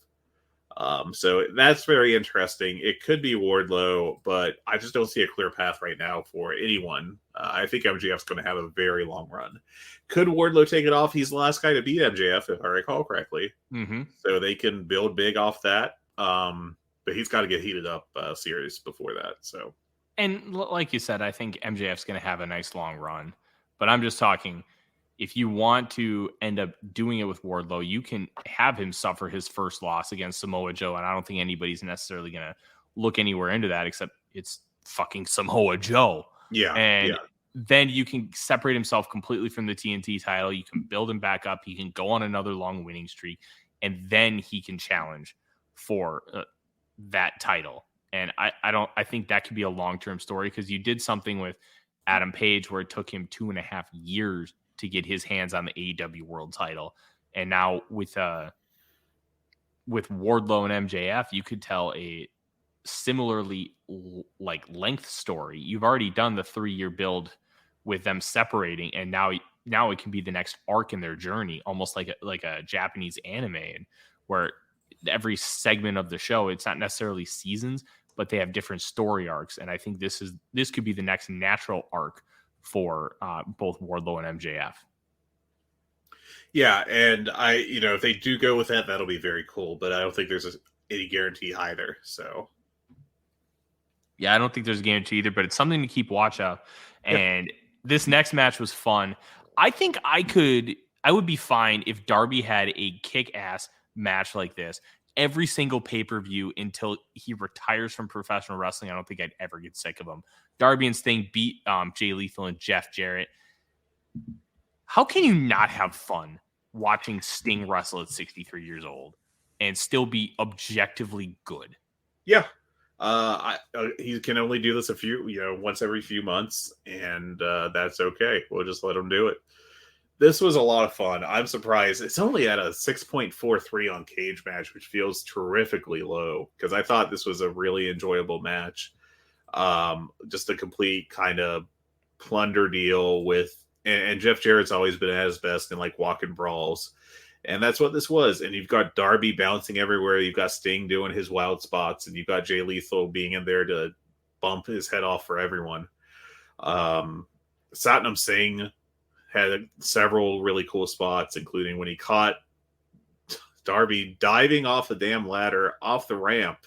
So that's very interesting. It could be Wardlow, but I just don't see a clear path right now for anyone. I think MJF's going to have a very long run. Could Wardlow take it off? He's the last guy to beat MJF, if I recall correctly. Mm-hmm. So they can build big off that. But he's got to get heated up series before that. So, and like you said, I think MJF's going to have a nice long run. But I'm just talking, if you want to end up doing it with Wardlow, you can have him suffer his first loss against Samoa Joe, and I don't think anybody's necessarily going to look anywhere into that except it's fucking Samoa Joe. Yeah. And then you can separate himself completely from the TNT title. You can build him back up. He can go on another long winning streak, and then he can challenge for that title. And I think that could be a long-term story because you did something with Adam Page where it took him 2.5 years to get his hands on the AEW world title. And now with Wardlow and MJF, you could tell a similarly like length story. You've already done the 3-year build with them separating, and now it can be the next arc in their journey, almost like a Japanese anime, and where every segment of the show, it's not necessarily seasons, but they have different story arcs. And I think this could be the next natural arc for both Wardlow and MJF. Yeah, and if they do go with that, that'll be very cool. But I don't think there's any guarantee either. So, yeah, I don't think there's a guarantee either, but it's something to keep watch of. And this next match was fun. I think I would be fine if Darby had a kick-ass match like this every single pay-per-view until he retires from professional wrestling. I don't think I'd ever get sick of him. Darby and Sting beat Jay Lethal and Jeff Jarrett. How can you not have fun watching Sting wrestle at 63 years old and still be objectively good? Yeah. He can only do this once every few months, and that's okay. We'll just let him do it. This was a lot of fun. I'm surprised. It's only at a 6.43 on Cage Match, which feels terrifically low because I thought this was a really enjoyable match. Just a complete kind of plunder deal with, and Jeff Jarrett's always been at his best in like walking brawls. And that's what this was. And you've got Darby bouncing everywhere. You've got Sting doing his wild spots, and you've got Jay Lethal being in there to bump his head off for everyone. Satnam Singh had several really cool spots, including when he caught Darby diving off the damn ladder off the ramp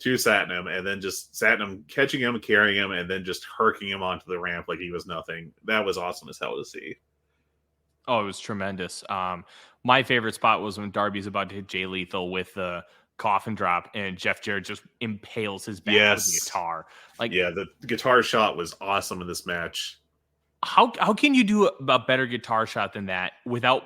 to Satnam, and then just Satnam catching him, carrying him, and then just herking him onto the ramp like he was nothing. That was awesome as hell to see. Oh, it was tremendous. My favorite spot was when Darby's about to hit Jay Lethal with the coffin drop, and Jeff Jarrett just impales his back with the guitar. The guitar shot was awesome in this match. How can you do a better guitar shot than that without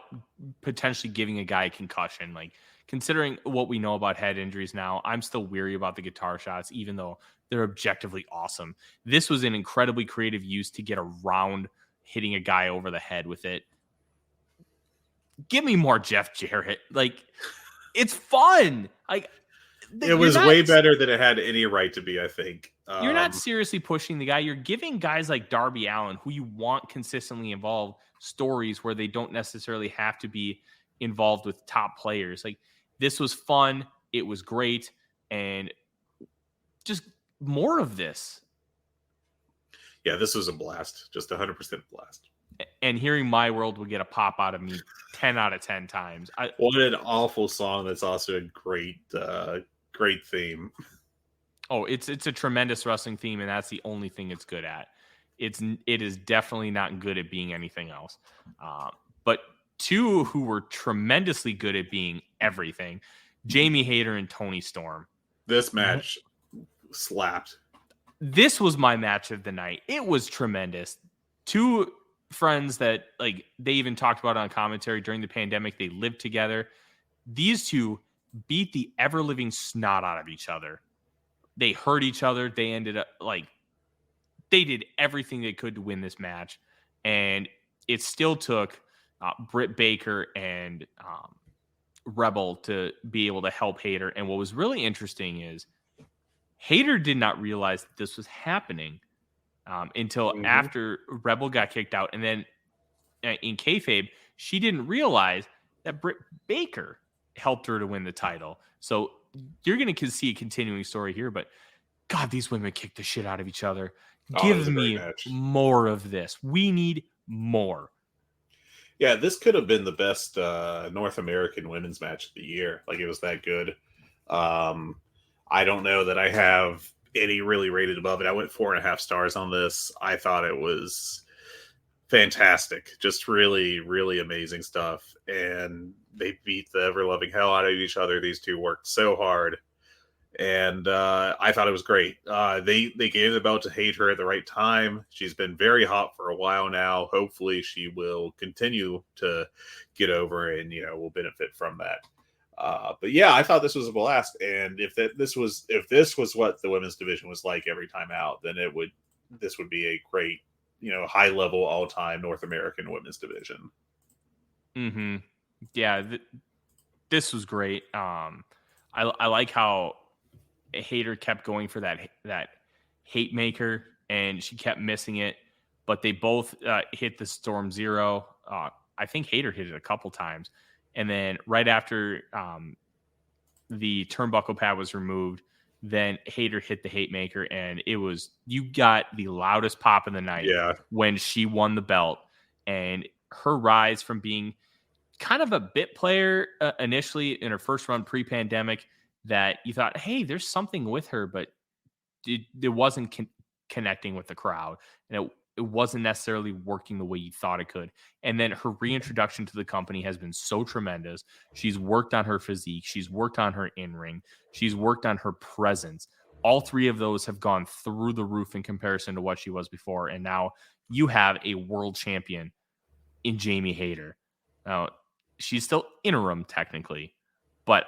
potentially giving a guy a concussion? Like, considering what we know about head injuries now, I'm still weary about the guitar shots, even though they're objectively awesome. This was an incredibly creative use to get around hitting a guy over the head with it. Give me more Jeff Jarrett. Like, it's fun. Like, it was way better than it had any right to be, I think. You're not seriously pushing the guy. You're giving guys like Darby Allin, who you want consistently involved, stories where they don't necessarily have to be involved with top players. Like, this was fun. It was great. And just more of this. Yeah, this was a blast. Just 100% blast. And hearing My World will get a pop out of me 10 out of 10 times. What an awful song. That's also a great theme. Oh, it's a tremendous wrestling theme, and that's the only thing it's good at. It is definitely not good at being anything else. But two who were tremendously good at being everything. Jamie Hayter and Toni Storm. This match slapped. This was my match of the night. It was tremendous. Two friends that, like, they even talked about on commentary during the pandemic. They lived together. These two beat the ever-living snot out of each other. They hurt each other. They ended up, like, they did everything they could to win this match. And it still took Britt Baker and Rebel to be able to help Hayter. And what was really interesting is Hayter did not realize that this was happening until after Rebel got kicked out. And then in kayfabe, she didn't realize that Britt Baker helped her to win the title. So you're going to see a continuing story here. But God, these women kicked the shit out of each other. Give me more of this. We need more. Yeah, this could have been the best North American women's match of the year. Like, it was that good. I don't know that I have any really rated above it. I went 4.5 stars on this. I thought it was fantastic. Just really, really amazing stuff. And they beat the ever-loving hell out of each other. These two worked so hard. And I thought it was great. They gave the belt to Hayter at the right time. She's been very hot for a while now. Hopefully she will continue to get over and, will benefit from that. But yeah, I thought this was a blast. And if this was what the women's division was like every time out, then this would be a great, high level all time North American women's division. Mm-hmm. Yeah, this was great. I like how Hayter kept going for that hate maker, and she kept missing it. But they both hit the Storm Zero. I think Hayter hit it a couple times. And then right after the turnbuckle pad was removed, then Hayter hit the hate maker, and you got the loudest pop of the night when she won the belt. And her rise from being kind of a bit player initially in her first run pre-pandemic, that you thought, hey, there's something with her, but it wasn't connecting with the crowd, and it wasn't necessarily working the way you thought it could. And then her reintroduction to the company has been so tremendous. She's worked on her physique. She's worked on her in-ring. She's worked on her presence. All three of those have gone through the roof in comparison to what she was before. And now you have a world champion in Jamie Hayter. Now, she's still interim technically, but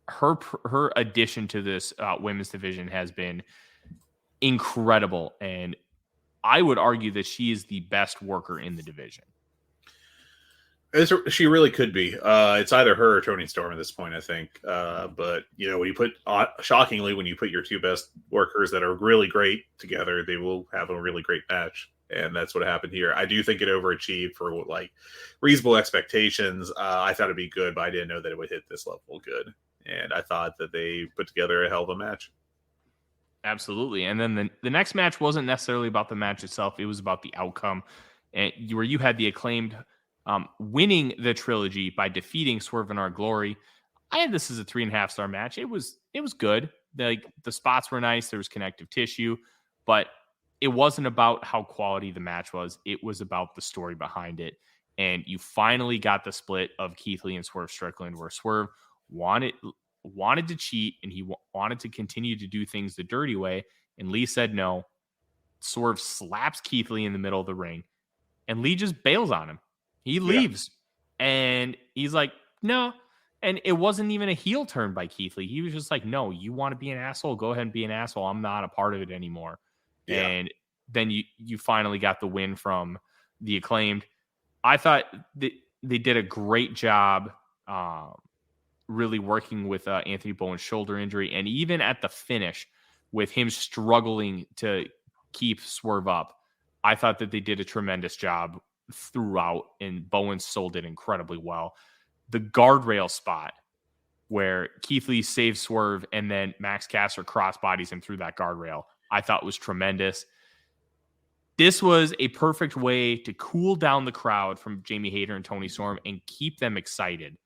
her addition to this women's division has been incredible. And I would argue that she is the best worker in the division. She really could be. It's either her or Toni Storm at this point, I think. But when you put, shockingly, when you put your two best workers that are really great together, they will have a really great match. And that's what happened here. I do think it overachieved for reasonable expectations. I thought it'd be good, but I didn't know that it would hit this level good. And I thought that they put together a hell of a match. Absolutely. And then the next match wasn't necessarily about the match itself. It was about the outcome, and where you had the Acclaimed winning the trilogy by defeating Swerve in Our Glory. I had this as a 3.5 star match. It was good. The spots were nice. There was connective tissue, but it wasn't about how quality the match was. It was about the story behind it. And you finally got the split of Keith Lee and Swerve Strickland, where Swerve wanted to cheat, and he wanted to continue to do things the dirty way. And Lee said no. Swerve slaps Keith Lee in the middle of the ring, and Lee just bails on him. He leaves, and he's like, no. And it wasn't even a heel turn by Keith Lee. He was just like, no, you want to be an asshole? Go ahead and be an asshole. I'm not a part of it anymore. Yeah. And then you finally got the win from the Acclaimed. I thought they did a great job really working with Anthony Bowen's shoulder injury. And even at the finish, with him struggling to keep Swerve up, I thought that they did a tremendous job throughout, and Bowen sold it incredibly well. The guardrail spot where Keith Lee saves Swerve and then Max Caster crossbodies him through that guardrail, I thought was tremendous. This was a perfect way to cool down the crowd from Jamie Hayter and Toni Storm and keep them excited.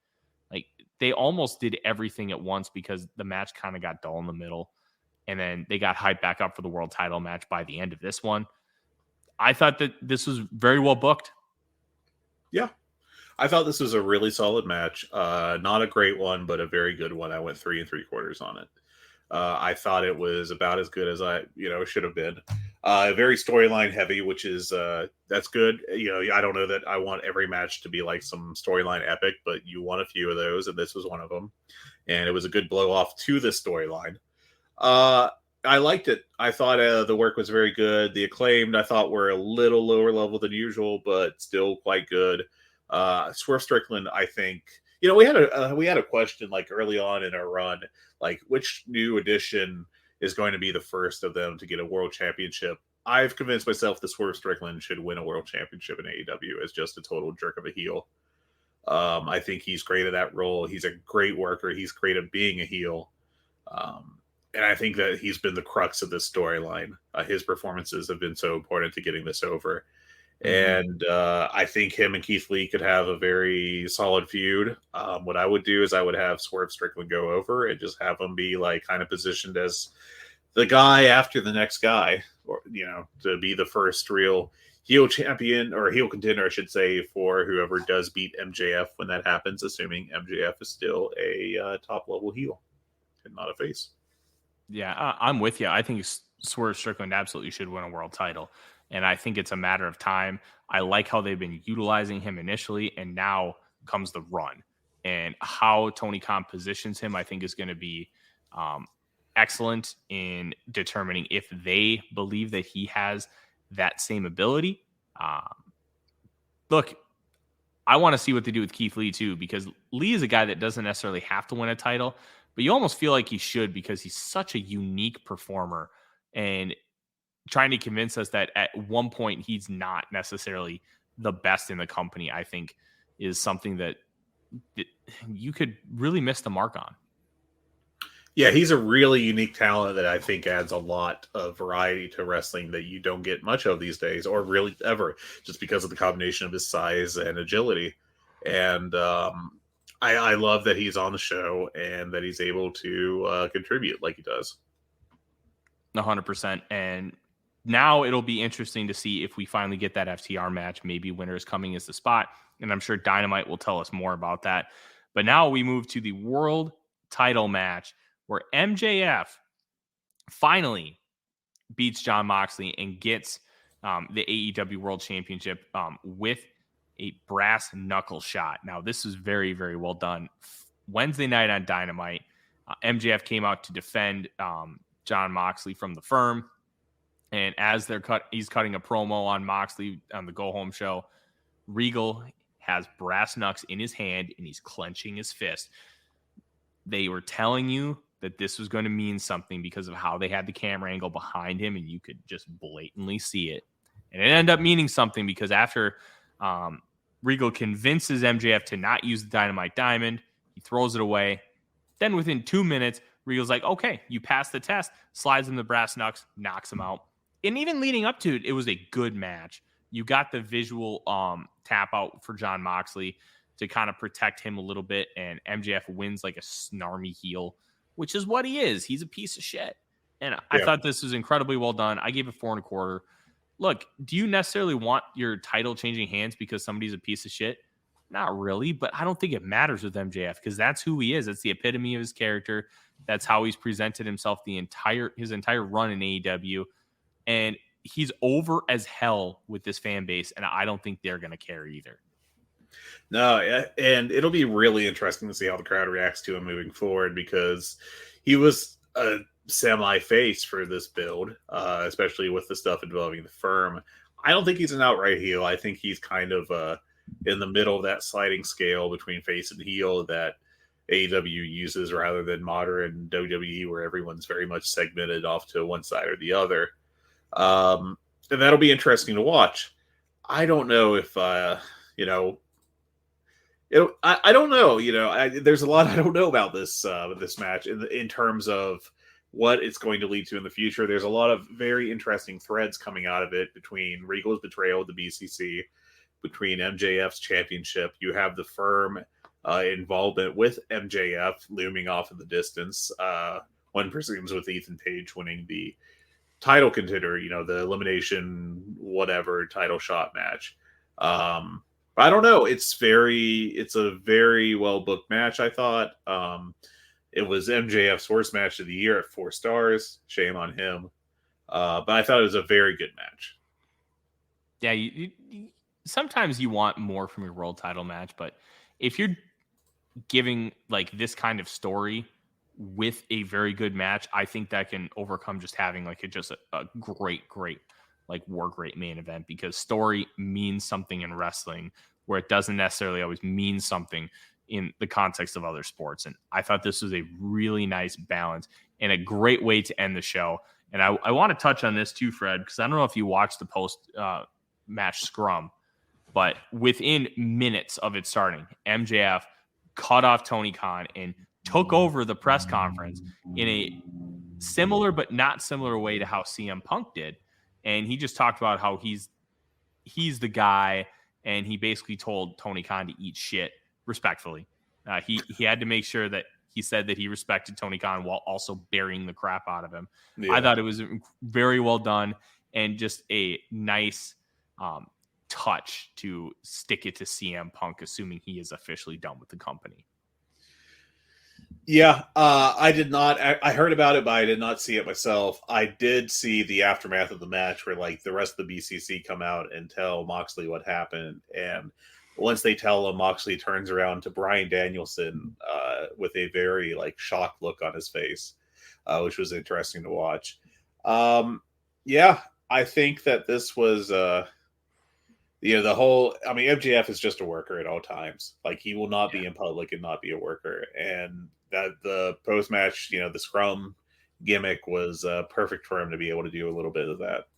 Like, they almost did everything at once, because the match kind of got dull in the middle, and then they got hyped back up for the world title match by the end of this one. I thought that this was very well booked. Yeah. I thought this was a really solid match. Not a great one, but a very good one. I went 3 3/4 on it. I thought it was about as good as should have been. Very storyline heavy, which is that's good. I don't know that I want every match to be like some storyline epic, but you want a few of those, and this was one of them. And it was a good blow off to the storyline. I liked it. I thought the work was very good. The Acclaimed, I thought, were a little lower level than usual, but still quite good. Swerve Strickland, I think, we had a question like early on in our run, like which new edition is going to be the first of them to get a world championship. I've convinced myself that Swerve Strickland should win a world championship in AEW as just a total jerk of a heel. I think he's great at that role. He's a great worker. He's great at being a heel. And I think that he's been the crux of this storyline. His performances have been so important to getting this over. And I think him and Keith Lee could have a very solid feud. What I would do is I would have Swerve Strickland go over and just have him be like kind of positioned as the guy after the next guy, or to be the first real heel champion or heel contender, I should say, for whoever does beat MJF when that happens, assuming MJF is still a top level heel and not a face. Yeah, I'm with you. I think Swerve Strickland absolutely should win a world title. And I think it's a matter of time. I like how they've been utilizing him initially, and now comes the run. And how Tony Khan positions him, I think, is going to be excellent in determining if they believe that he has that same ability. Look, I want to see what they do with Keith Lee, too, because Lee is a guy that doesn't necessarily have to win a title, but you almost feel like he should because he's such a unique performer. And trying to convince us that at one point he's not necessarily the best in the company, I think, is something that you could really miss the mark on. Yeah, he's a really unique talent that I think adds a lot of variety to wrestling that you don't get much of these days, or really ever, just because of the combination of his size and agility. And I love that he's on the show and that he's able to contribute like he does. 100%. And now it'll be interesting to see if we finally get that FTR match. Maybe Winter is Coming is the spot. And I'm sure Dynamite will tell us more about that. But now we move to the world title match where MJF finally beats Jon Moxley and gets the AEW World Championship with a brass knuckle shot. Now, this is very, very well done. Wednesday night on Dynamite, MJF came out to defend Jon Moxley from the Firm. And as he's cutting a promo on Moxley on the Go Home show, Regal has brass knucks in his hand and he's clenching his fist. They were telling you that this was going to mean something because of how they had the camera angle behind him, and you could just blatantly see it. And it ended up meaning something because after Regal convinces MJF to not use the Dynamite Diamond, he throws it away. Then within 2 minutes, Regal's like, okay, you passed the test, slides him the brass knucks, knocks him out. And even leading up to it, it was a good match. You got the visual tap out for Jon Moxley to kind of protect him a little bit, and MJF wins like a snarmy heel, which is what he is. He's a piece of shit. And I thought this was incredibly well done. I gave it 4 1/4. Look, do you necessarily want your title changing hands because somebody's a piece of shit? Not really, but I don't think it matters with MJF because that's who he is. That's the epitome of his character. That's how he's presented himself his entire run in AEW. And he's over as hell with this fan base, and I don't think they're going to care either. No, and it'll be really interesting to see how the crowd reacts to him moving forward because he was a semi-face for this build, especially with the stuff involving the Firm. I don't think he's an outright heel. I think he's kind of in the middle of that sliding scale between face and heel that AEW uses rather than modern WWE where everyone's very much segmented off to one side or the other. And that'll be interesting to watch. I don't know if, I don't know. There's a lot I don't know about this match in terms of what it's going to lead to in the future. There's a lot of very interesting threads coming out of it between Regal's betrayal of the BCC, between MJF's championship. You have the Firm involvement with MJF looming off in the distance. One presumes with Ethan Page winning the title contender, the elimination, whatever title shot match. I don't know. It's a very well booked match, I thought. It was MJF's worst match of the year at 4 stars. Shame on him. But I thought it was a very good match. Yeah, you sometimes you want more from your world title match, but if you're giving like this kind of story with a very good match, I think that can overcome just having like a great like war great main event, because story means something in wrestling where it doesn't necessarily always mean something in the context of other sports. And I thought this was a really nice balance and a great way to end the show. And I want to touch on this too, Fred, because I don't know if you watched the post match scrum, but within minutes of it starting, MJF cut off Tony Khan and took over the press conference in a similar but not similar way to how CM Punk did. And he just talked about how he's the guy, and he basically told Tony Khan to eat shit respectfully. He had to make sure that he said that he respected Tony Khan while also burying the crap out of him. Yeah. I thought it was very well done and just a nice touch to stick it to CM Punk, assuming he is officially done with the company. Yeah, I did not. I heard about it, but I did not see it myself. I did see the aftermath of the match where like the rest of the BCC come out and tell Moxley what happened. And once they tell him, Moxley turns around to Bryan Danielson with a very like shocked look on his face, which was interesting to watch. Yeah, I think that this was, the whole, I mean, MJF is just a worker at all times. Like he will not be in public and not be a worker. And that the post-match, the scrum gimmick was perfect for him to be able to do a little bit of that.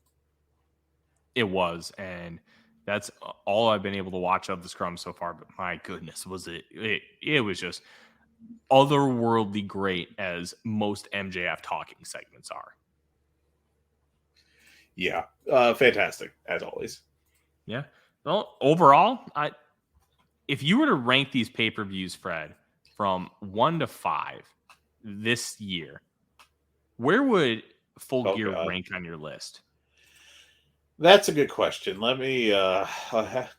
It was, and that's all I've been able to watch of the scrum so far. But my goodness, was it was just otherworldly great, as most MJF talking segments are. Yeah, fantastic as always. Yeah. Well, overall, if you were to rank these pay-per-views, Fred, from 1 to 5 this year, where would Full Gear rank on your list? That's a good question. Let me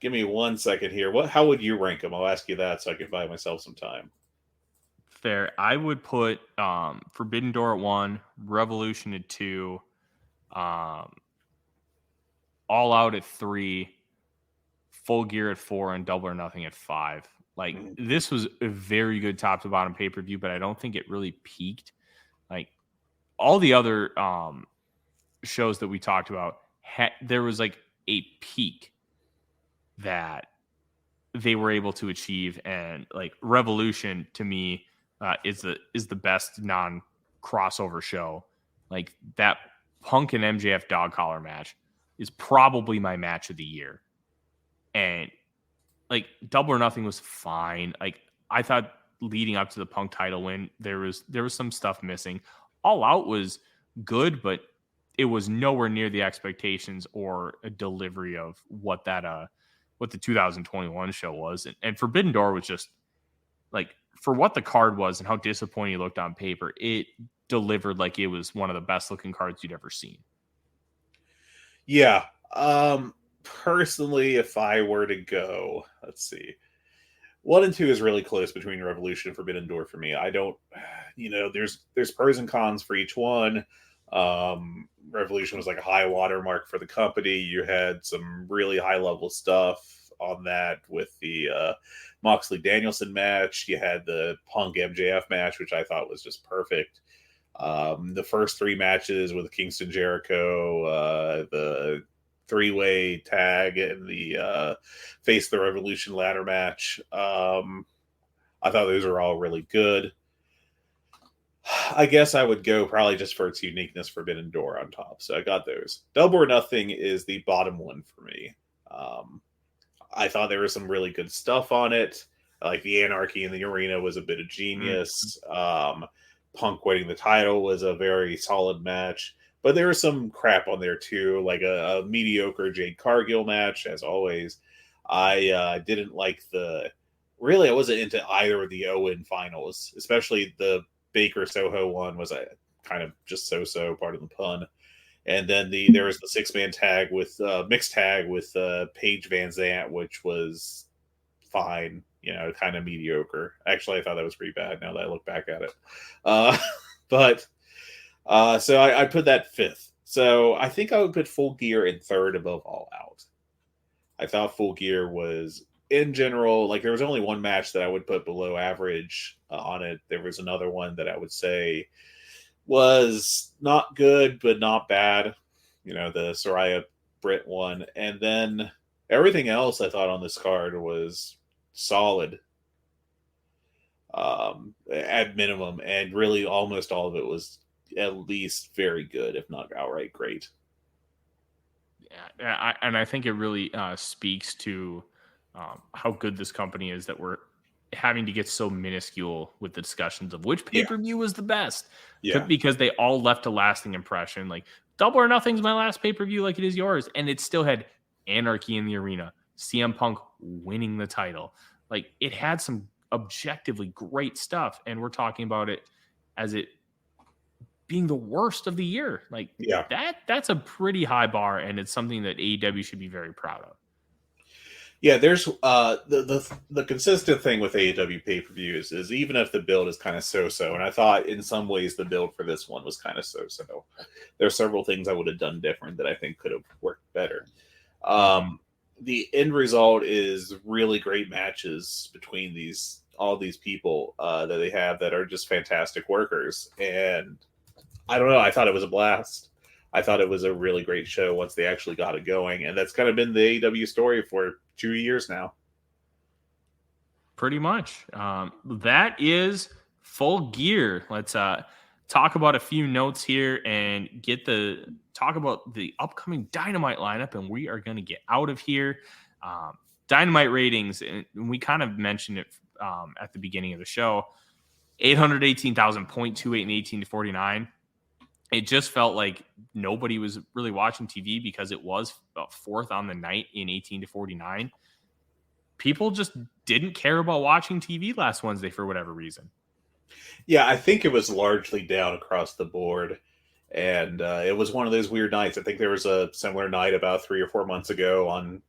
give me 1 second here. How would you rank them? I'll ask you that so I can buy myself some time. Fair. I would put Forbidden Door at 1, Revolution at 2, All Out at 3, Full Gear at 4, and Double or Nothing at 5. Like, this was a very good top to bottom pay-per-view, but I don't think it really peaked. Like, all the other shows that we talked about, there was like a peak that they were able to achieve. And like Revolution to me is the best non-crossover show. Like that Punk and MJF dog collar match is probably my match of the year. And like Double or Nothing was fine. Like I thought leading up to the Punk title win, there was some stuff missing. All Out was good, but it was nowhere near the expectations or a delivery of what the 2021 show was. And Forbidden Door was just like, for what the card was and how disappointing it looked on paper, it delivered like it was one of the best looking cards you'd ever seen. Yeah. Personally, if I were to go, let's see, 1 and 2 is really close between Revolution and Forbidden Door for me. I don't, there's pros and cons for each one. Revolution was like a high watermark for the company. You had some really high level stuff on that with the Moxley Danielson match. You had the Punk MJF match, which I thought was just perfect. The first 3 matches with Kingston Jericho, the 3-way tag, and the Face the Revolution ladder match. I thought those were all really good. I guess I would go probably just for its uniqueness, Forbidden Door on top. So I got those. Double or Nothing is the bottom one for me. I thought there was some really good stuff on it. Like the Anarchy in the Arena was a bit of genius. Punk winning the title was a very solid match. But there was some crap on there too, like a mediocre Jade Cargill match, as always. I didn't like I wasn't into either of the Owen finals, especially the Baker Soho one was a kind of just so, pardon the pun. And then there was the 6-man tag with mixed tag with Paige Van Zant, which was fine, kind of mediocre. Actually, I thought that was pretty bad now that I look back at it. Uh, but so I put that 5th. So I think I would put Full Gear in 3rd above All Out. I thought Full Gear was, in general, like there was only one match that I would put below average on it. There was another one that I would say was not good, but not bad. The Soraya Brit one. And then everything else I thought on this card was solid at minimum. And really almost all of it was at least very good, if not outright great. Yeah, and I think it really speaks to how good this company is that we're having to get so minuscule with the discussions of which pay-per-view was the best. Yeah. Because they all left a lasting impression. Like Double or Nothing's my last pay-per-view like it is yours. And it still had Anarchy in the arena, CM Punk winning the title. Like it had some objectively great stuff. And we're talking about it as it being the worst of the year. Like that's a pretty high bar. And it's something that AEW should be very proud of. Yeah, there's the consistent thing with AEW pay-per-views is even if the build is kind of so-so, and I thought in some ways the build for this one was kind of so-so. There are several things I would have done different that I think could have worked better. The end result is really great matches between all these people that they have that are just fantastic workers, and I don't know. I thought it was a blast. I thought it was a really great show once they actually got it going. And that's kind of been the AEW story for 2 years now. Pretty much. That is Full Gear. Let's talk about a few notes here and talk about the upcoming Dynamite lineup. And we are going to get out of here. Dynamite ratings, and we kind of mentioned it at the beginning of the show, 818,000.28 and 18 to 49. It just felt like nobody was really watching TV because it was 4th on the night in 18 to 49. People just didn't care about watching TV last Wednesday for whatever reason. Yeah, I think it was largely down across the board. And it was one of those weird nights. I think there was a similar night about 3 or 4 months ago on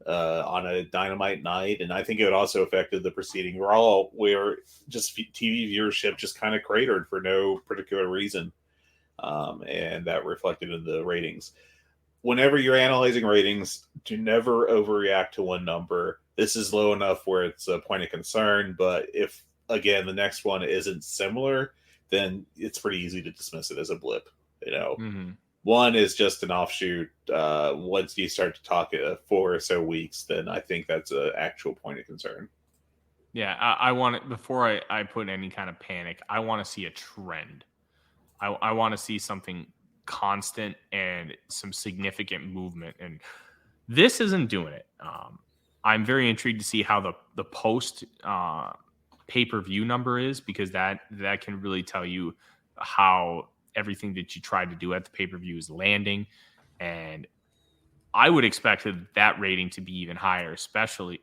a Dynamite night. And I think it also affected the preceding Raw, where just TV viewership just kind of cratered for no particular reason. And that reflected in the ratings. Whenever you're analyzing ratings, do never overreact to one number. This is low enough where it's a point of concern, but if, again, the next one isn't similar, then it's pretty easy to dismiss it as a blip. One is just an offshoot. Once you start to talk 4 or so weeks, then I think that's an actual point of concern. Yeah, I want it before I put any kind of panic. I want to see a trend. I want to see something constant and some significant movement. And this isn't doing it. I'm very intrigued to see how the post pay-per-view number is, because that can really tell you how everything that you tried to do at the pay-per-view is landing. And I would expect that rating to be even higher,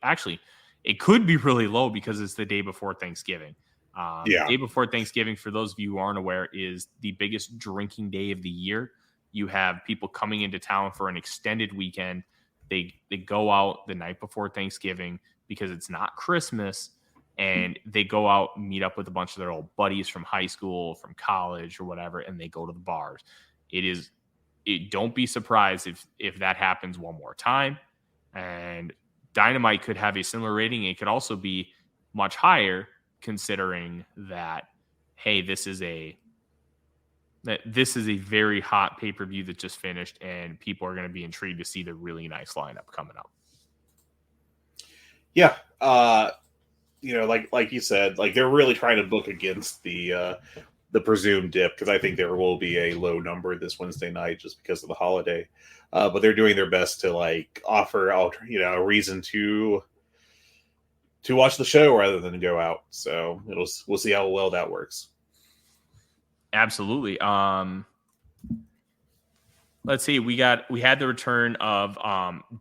actually, it could be really low because it's the day before Thanksgiving. Day before Thanksgiving, for those of you who aren't aware, is the biggest drinking day of the year. You have people coming into town for an extended weekend. They go out the night before Thanksgiving because it's not Christmas, and they go out and meet up with a bunch of their old buddies from high school, from college, or whatever, and they go to the bars. Don't be surprised if that happens one more time. And Dynamite could have a similar rating. It could also be much higher, considering that, hey, this is a very hot pay-per-view that just finished, and people are going to be intrigued to see the really nice lineup coming up. Yeah. Like you said, like they're really trying to book against the presumed dip, because I think there will be a low number this Wednesday night just because of the holiday. But they're doing their best to offer a reason to watch the show rather than go out. So we'll see how well that works. Absolutely. Let's see. We had the return of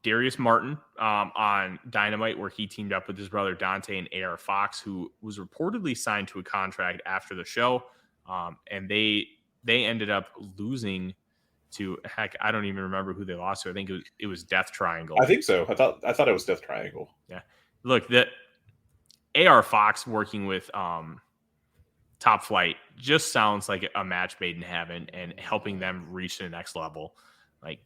Darius Martin on Dynamite, where he teamed up with his brother Dante and AR Fox, who was reportedly signed to a contract after the show. And they ended up losing to, I don't even remember who they lost to. I think it was Death Triangle. I think so. I thought it was Death Triangle. Yeah. Look, the AR Fox working with Top Flight just sounds like a match made in heaven and helping them reach the next level. Like,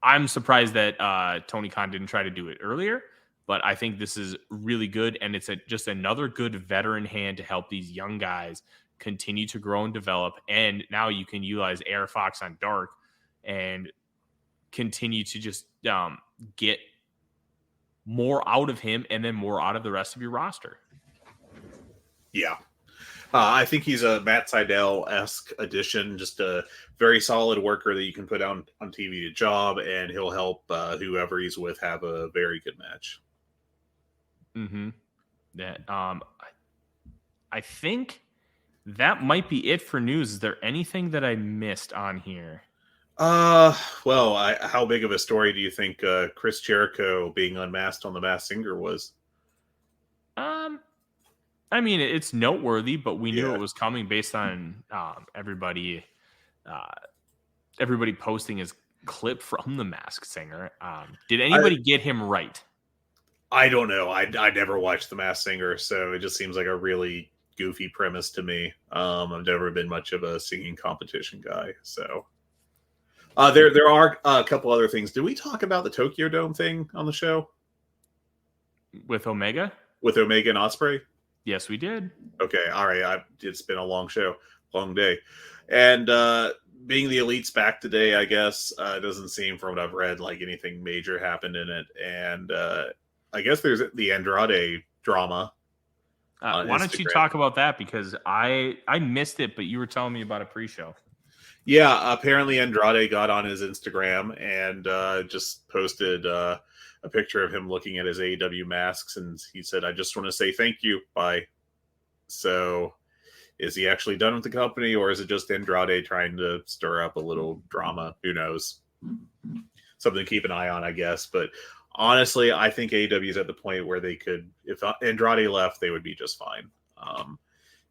I'm surprised that Tony Khan didn't try to do it earlier, but I think this is really good, and it's just another good veteran hand to help these young guys continue to grow and develop. And now you can utilize AR Fox on Dark and continue to just get more out of him and then more out of the rest of your roster. Yeah. I think he's a Matt Sydal-esque addition, just a very solid worker that you can put on TV to job, and he'll help whoever he's with have a very good match. Mm-hmm. That I think that might be it for news. Is there anything that I missed on here? Well, how big of a story do you think Chris Jericho being unmasked on The Masked Singer was? I mean, it's noteworthy, but we knew Yeah. it was coming based on everybody posting his clip from The Masked Singer. Did anybody get him right? I don't know. I never watched The Masked Singer, so it just seems like a really goofy premise to me. I've never been much of a singing competition guy, so. There are a couple other things. Did we talk about the Tokyo Dome thing on the show? With Omega? With Omega and Ospreay? Yes, we did. Okay, all right. It's been a long show, long day. And being the Elite's back today, I guess, doesn't seem, from what I've read, like anything major happened in it. And I guess there's the Andrade drama. Why don't you talk about that? Because I missed it, but you were telling me about a pre-show. Yeah, apparently Andrade got on his Instagram and just posted a picture of him looking at his AEW masks, and he said, "I just want to say thank you, bye." So, is he actually done with the company, or is it just Andrade trying to stir up a little drama? Who knows? Something to keep an eye on, I guess. But honestly, I think AEW is at the point where they could, if Andrade left, they would be just fine.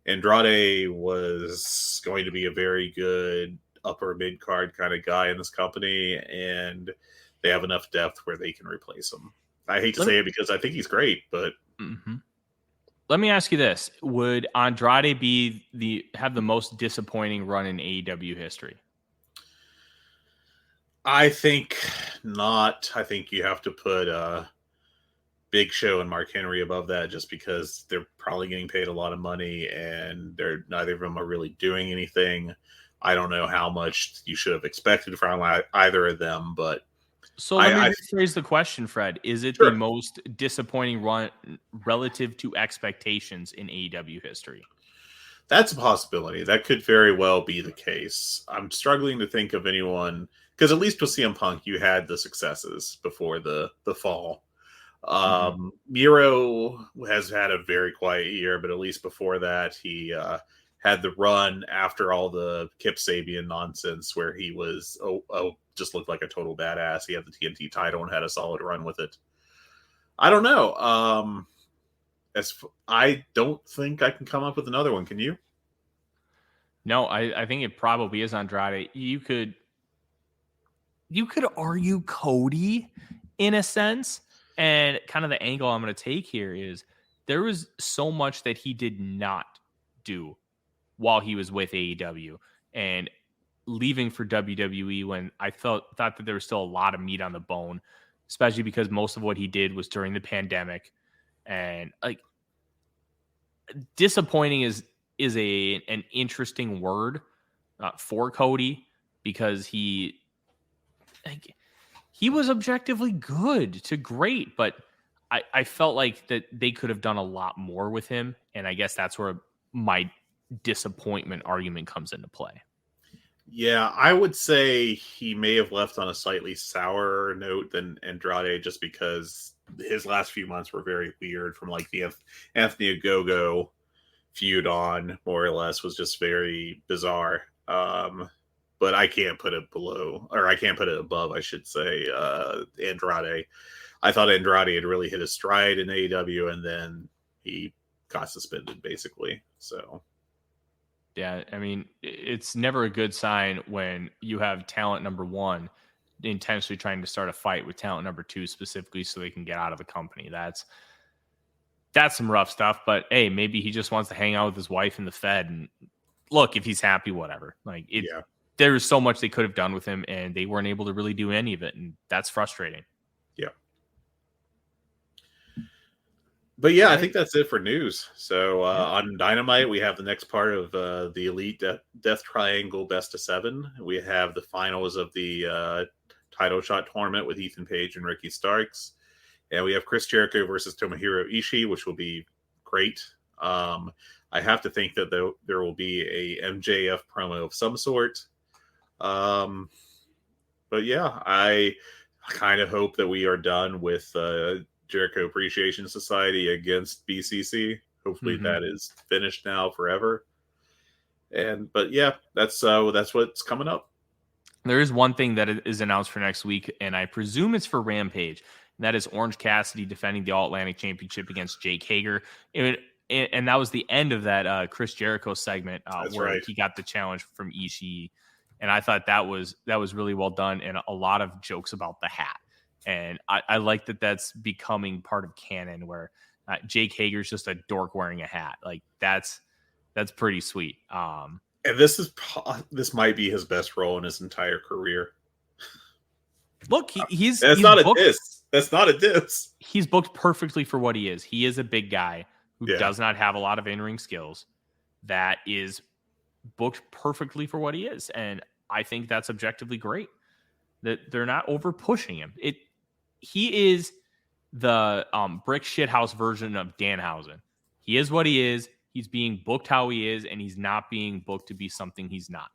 Andrade was going to be a very good upper mid card kind of guy in this company, and they have enough depth where they can replace him. I hate to say it because I think he's great, but let me ask you this: would Andrade have the most disappointing run in AEW history? I think not. I think you have to put Big Show and Mark Henry above that, just because they're probably getting paid a lot of money, and neither of them are really doing anything. I don't know how much you should have expected from either of them, but so let me rephrase the question, Fred. Is it the most disappointing run relative to expectations in AEW history? That's a possibility. That could very well be the case. I'm struggling to think of anyone, because at least with CM Punk, you had the successes before the fall. Miro has had a very quiet year, but at least before that, he had the run after all the Kip Sabian nonsense where he was just looked like a total badass. He had the TNT title and had a solid run with it. I don't know. I don't think I can come up with another one. Can you? No, I think it probably is Andrade. You could argue Cody in a sense, and kind of the angle I'm going to take here is there was so much that he did not do while he was with AEW and leaving for WWE when I thought that there was still a lot of meat on the bone, especially because most of what he did was during the pandemic. And like, disappointing is an interesting word for Cody, because he was objectively good to great, but I felt like that they could have done a lot more with him. And I guess that's where my disappointment argument comes into play. Yeah, I would say he may have left on a slightly sourer note than Andrade, just because his last few months were very weird, from like the Anthony Ogogo feud on, more or less, was just very bizarre. But I can't put it below, or I can't put it above, I should say, Andrade. I thought Andrade had really hit his stride in AEW, and then he got suspended, basically. So, yeah, I mean, it's never a good sign when you have talent number one intentionally trying to start a fight with talent number 2 specifically so they can get out of the company. That's some rough stuff, but hey, maybe he just wants to hang out with his wife in the Fed, and look, if he's happy, whatever. Like there was so much they could have done with him, and they weren't able to really do any of it, and that's frustrating. Yeah. But yeah, I think that's it for news. So on Dynamite, we have the next part of the Elite Death Triangle Best of 7. We have the finals of the title shot tournament with Ethan Page and Ricky Starks. And we have Chris Jericho versus Tomohiro Ishii, which will be great. I have to think that there will be a MJF promo of some sort. But yeah, I kind of hope that we are done with Jericho Appreciation Society against BCC. Hopefully that is finished now forever. But yeah, that's what's coming up. There is one thing that is announced for next week, and I presume it's for Rampage. And that is Orange Cassidy defending the All-Atlantic Championship against Jake Hager. And that was the end of that Chris Jericho segment where he got the challenge from Ishii. And I thought that was really well done, and a lot of jokes about the hat. And I like that that's becoming part of canon, where Jake Hager's just a dork wearing a hat. Like that's pretty sweet. And this might be his best role in his entire career. Look, he's not a diss. That's not a diss. He's booked perfectly for what he is. He is a big guy who does not have a lot of in-ring skills. That is booked perfectly for what he is, and I think that's objectively great. That they're not over pushing him. He is the brick shithouse version of Danhausen. He is what he is. He's being booked how he is, and he's not being booked to be something he's not.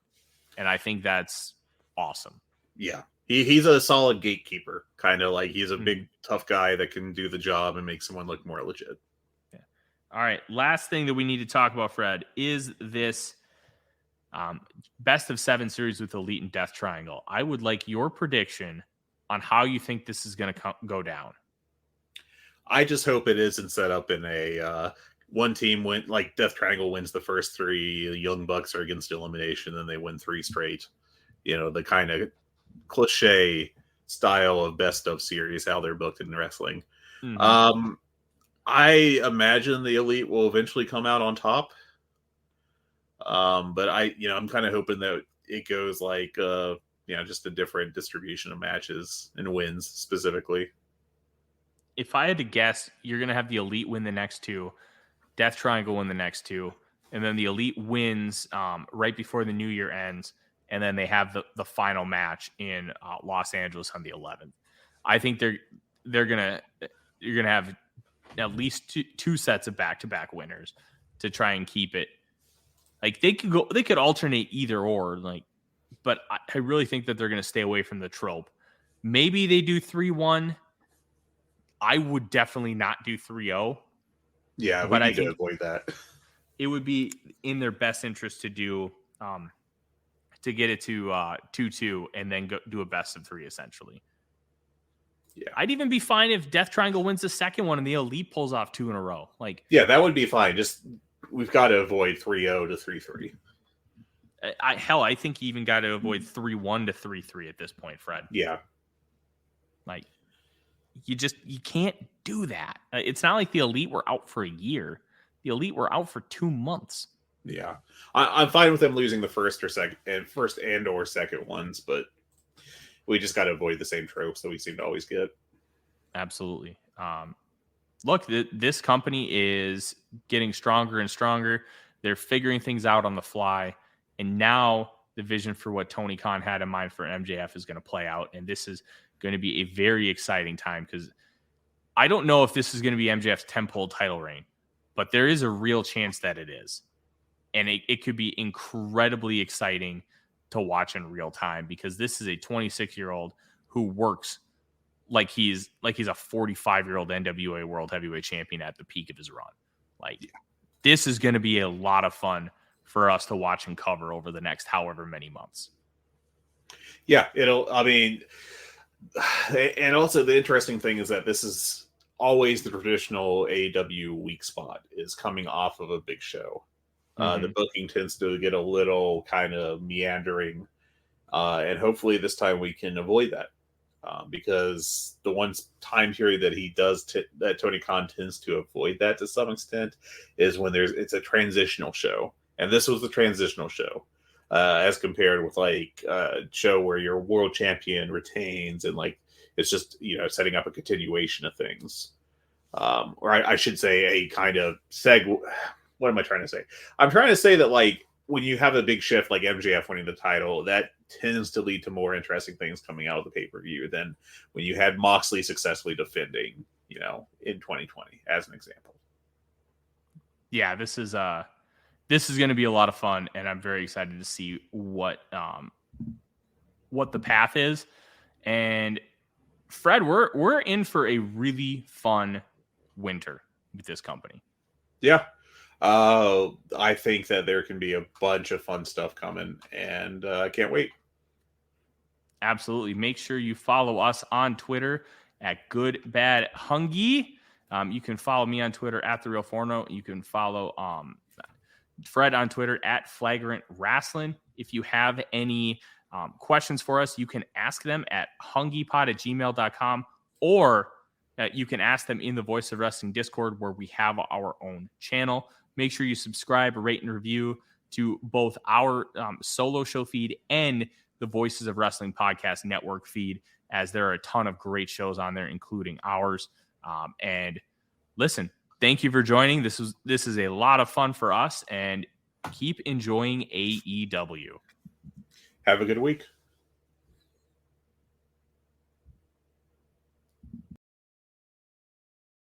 And I think that's awesome. Yeah. He's a solid gatekeeper, kind of like he's a big, tough guy that can do the job and make someone look more legit. Yeah. All right. Last thing that we need to talk about, Fred, is this best of 7 series with Elite and Death Triangle. I would like your prediction on how you think this is going to go down. I just hope it isn't set up in a one team win, like Death Triangle wins the first 3, the Young Bucks are against elimination, then they win 3 straight. You know, the kind of cliche style of best of series, how they're booked in wrestling. I imagine the Elite will eventually come out on top. But I'm kind of hoping that it goes like, just a different distribution of matches and wins specifically. If I had to guess, you're going to have the Elite win the next 2, Death Triangle win the next 2, and then the Elite wins right before the new year ends. And then they have the final match in Los Angeles on the 11th. I think you're gonna have at least two sets of back-to-back winners to try and keep it. Like they could alternate either or. But I really think that they're gonna stay away from the trope. Maybe they do 3-1. I would definitely not do 3-0. Yeah, but I need to avoid that. It would be in their best interest to do. To get it to 2-2 and then do a best of 3 essentially. Yeah, I'd even be fine if Death Triangle wins the second one and the Elite pulls off 2 in a row. That would be fine. Just we've got to avoid 3-0 to 3-3. I think you even got to avoid 3-1 to 3-3 at this point, Fred. Yeah, you can't do that. It's not like the Elite were out for a year. The Elite were out for 2 months. Yeah, I'm fine with them losing the first or second ones, but we just got to avoid the same tropes that we seem to always get. Absolutely. Look, this company is getting stronger and stronger. They're figuring things out on the fly, and now the vision for what Tony Khan had in mind for MJF is going to play out, and this is going to be a very exciting time because I don't know if this is going to be MJF's 10-pole title reign, but there is a real chance that it is. And it could be incredibly exciting to watch in real time because this is a 26-year-old who works like he's a 45-year-old NWA World Heavyweight Champion at the peak of his run. This is going to be a lot of fun for us to watch and cover over the next however many months. Yeah, and also the interesting thing is that this is always the traditional AEW weak spot is coming off of a big show. The booking tends to get a little kind of meandering, and hopefully this time we can avoid that. because the one time period that he does that Tony Khan tends to avoid that to some extent is when it's a transitional show, and this was the transitional show, as compared with like a show where your world champion retains and like it's just setting up a continuation of things, or I should say a kind of What am I trying to say? I'm trying to say that like when you have a big shift like MJF winning the title, that tends to lead to more interesting things coming out of the pay-per-view than when you had Moxley successfully defending, in 2020 as an example. Yeah, this is going to be a lot of fun, and I'm very excited to see what the path is. And Fred, we're in for a really fun winter with this company. Yeah. I think that there can be a bunch of fun stuff coming, and I can't wait. Absolutely. Make sure you follow us on Twitter at GoodBadHungee. You can follow me on Twitter at TheRealForno. You can follow Fred on Twitter at Flagrant Wrestling. If you have any questions for us, you can ask them at hungeepod@gmail.com, or you can ask them in the Voice of Wrestling Discord, where we have our own channel. Make sure you subscribe, rate, and review to both our solo show feed and the Voices of Wrestling Podcast Network feed, as there are a ton of great shows on there, including ours. And listen, thank you for joining. This is a lot of fun for us, and keep enjoying AEW. Have a good week.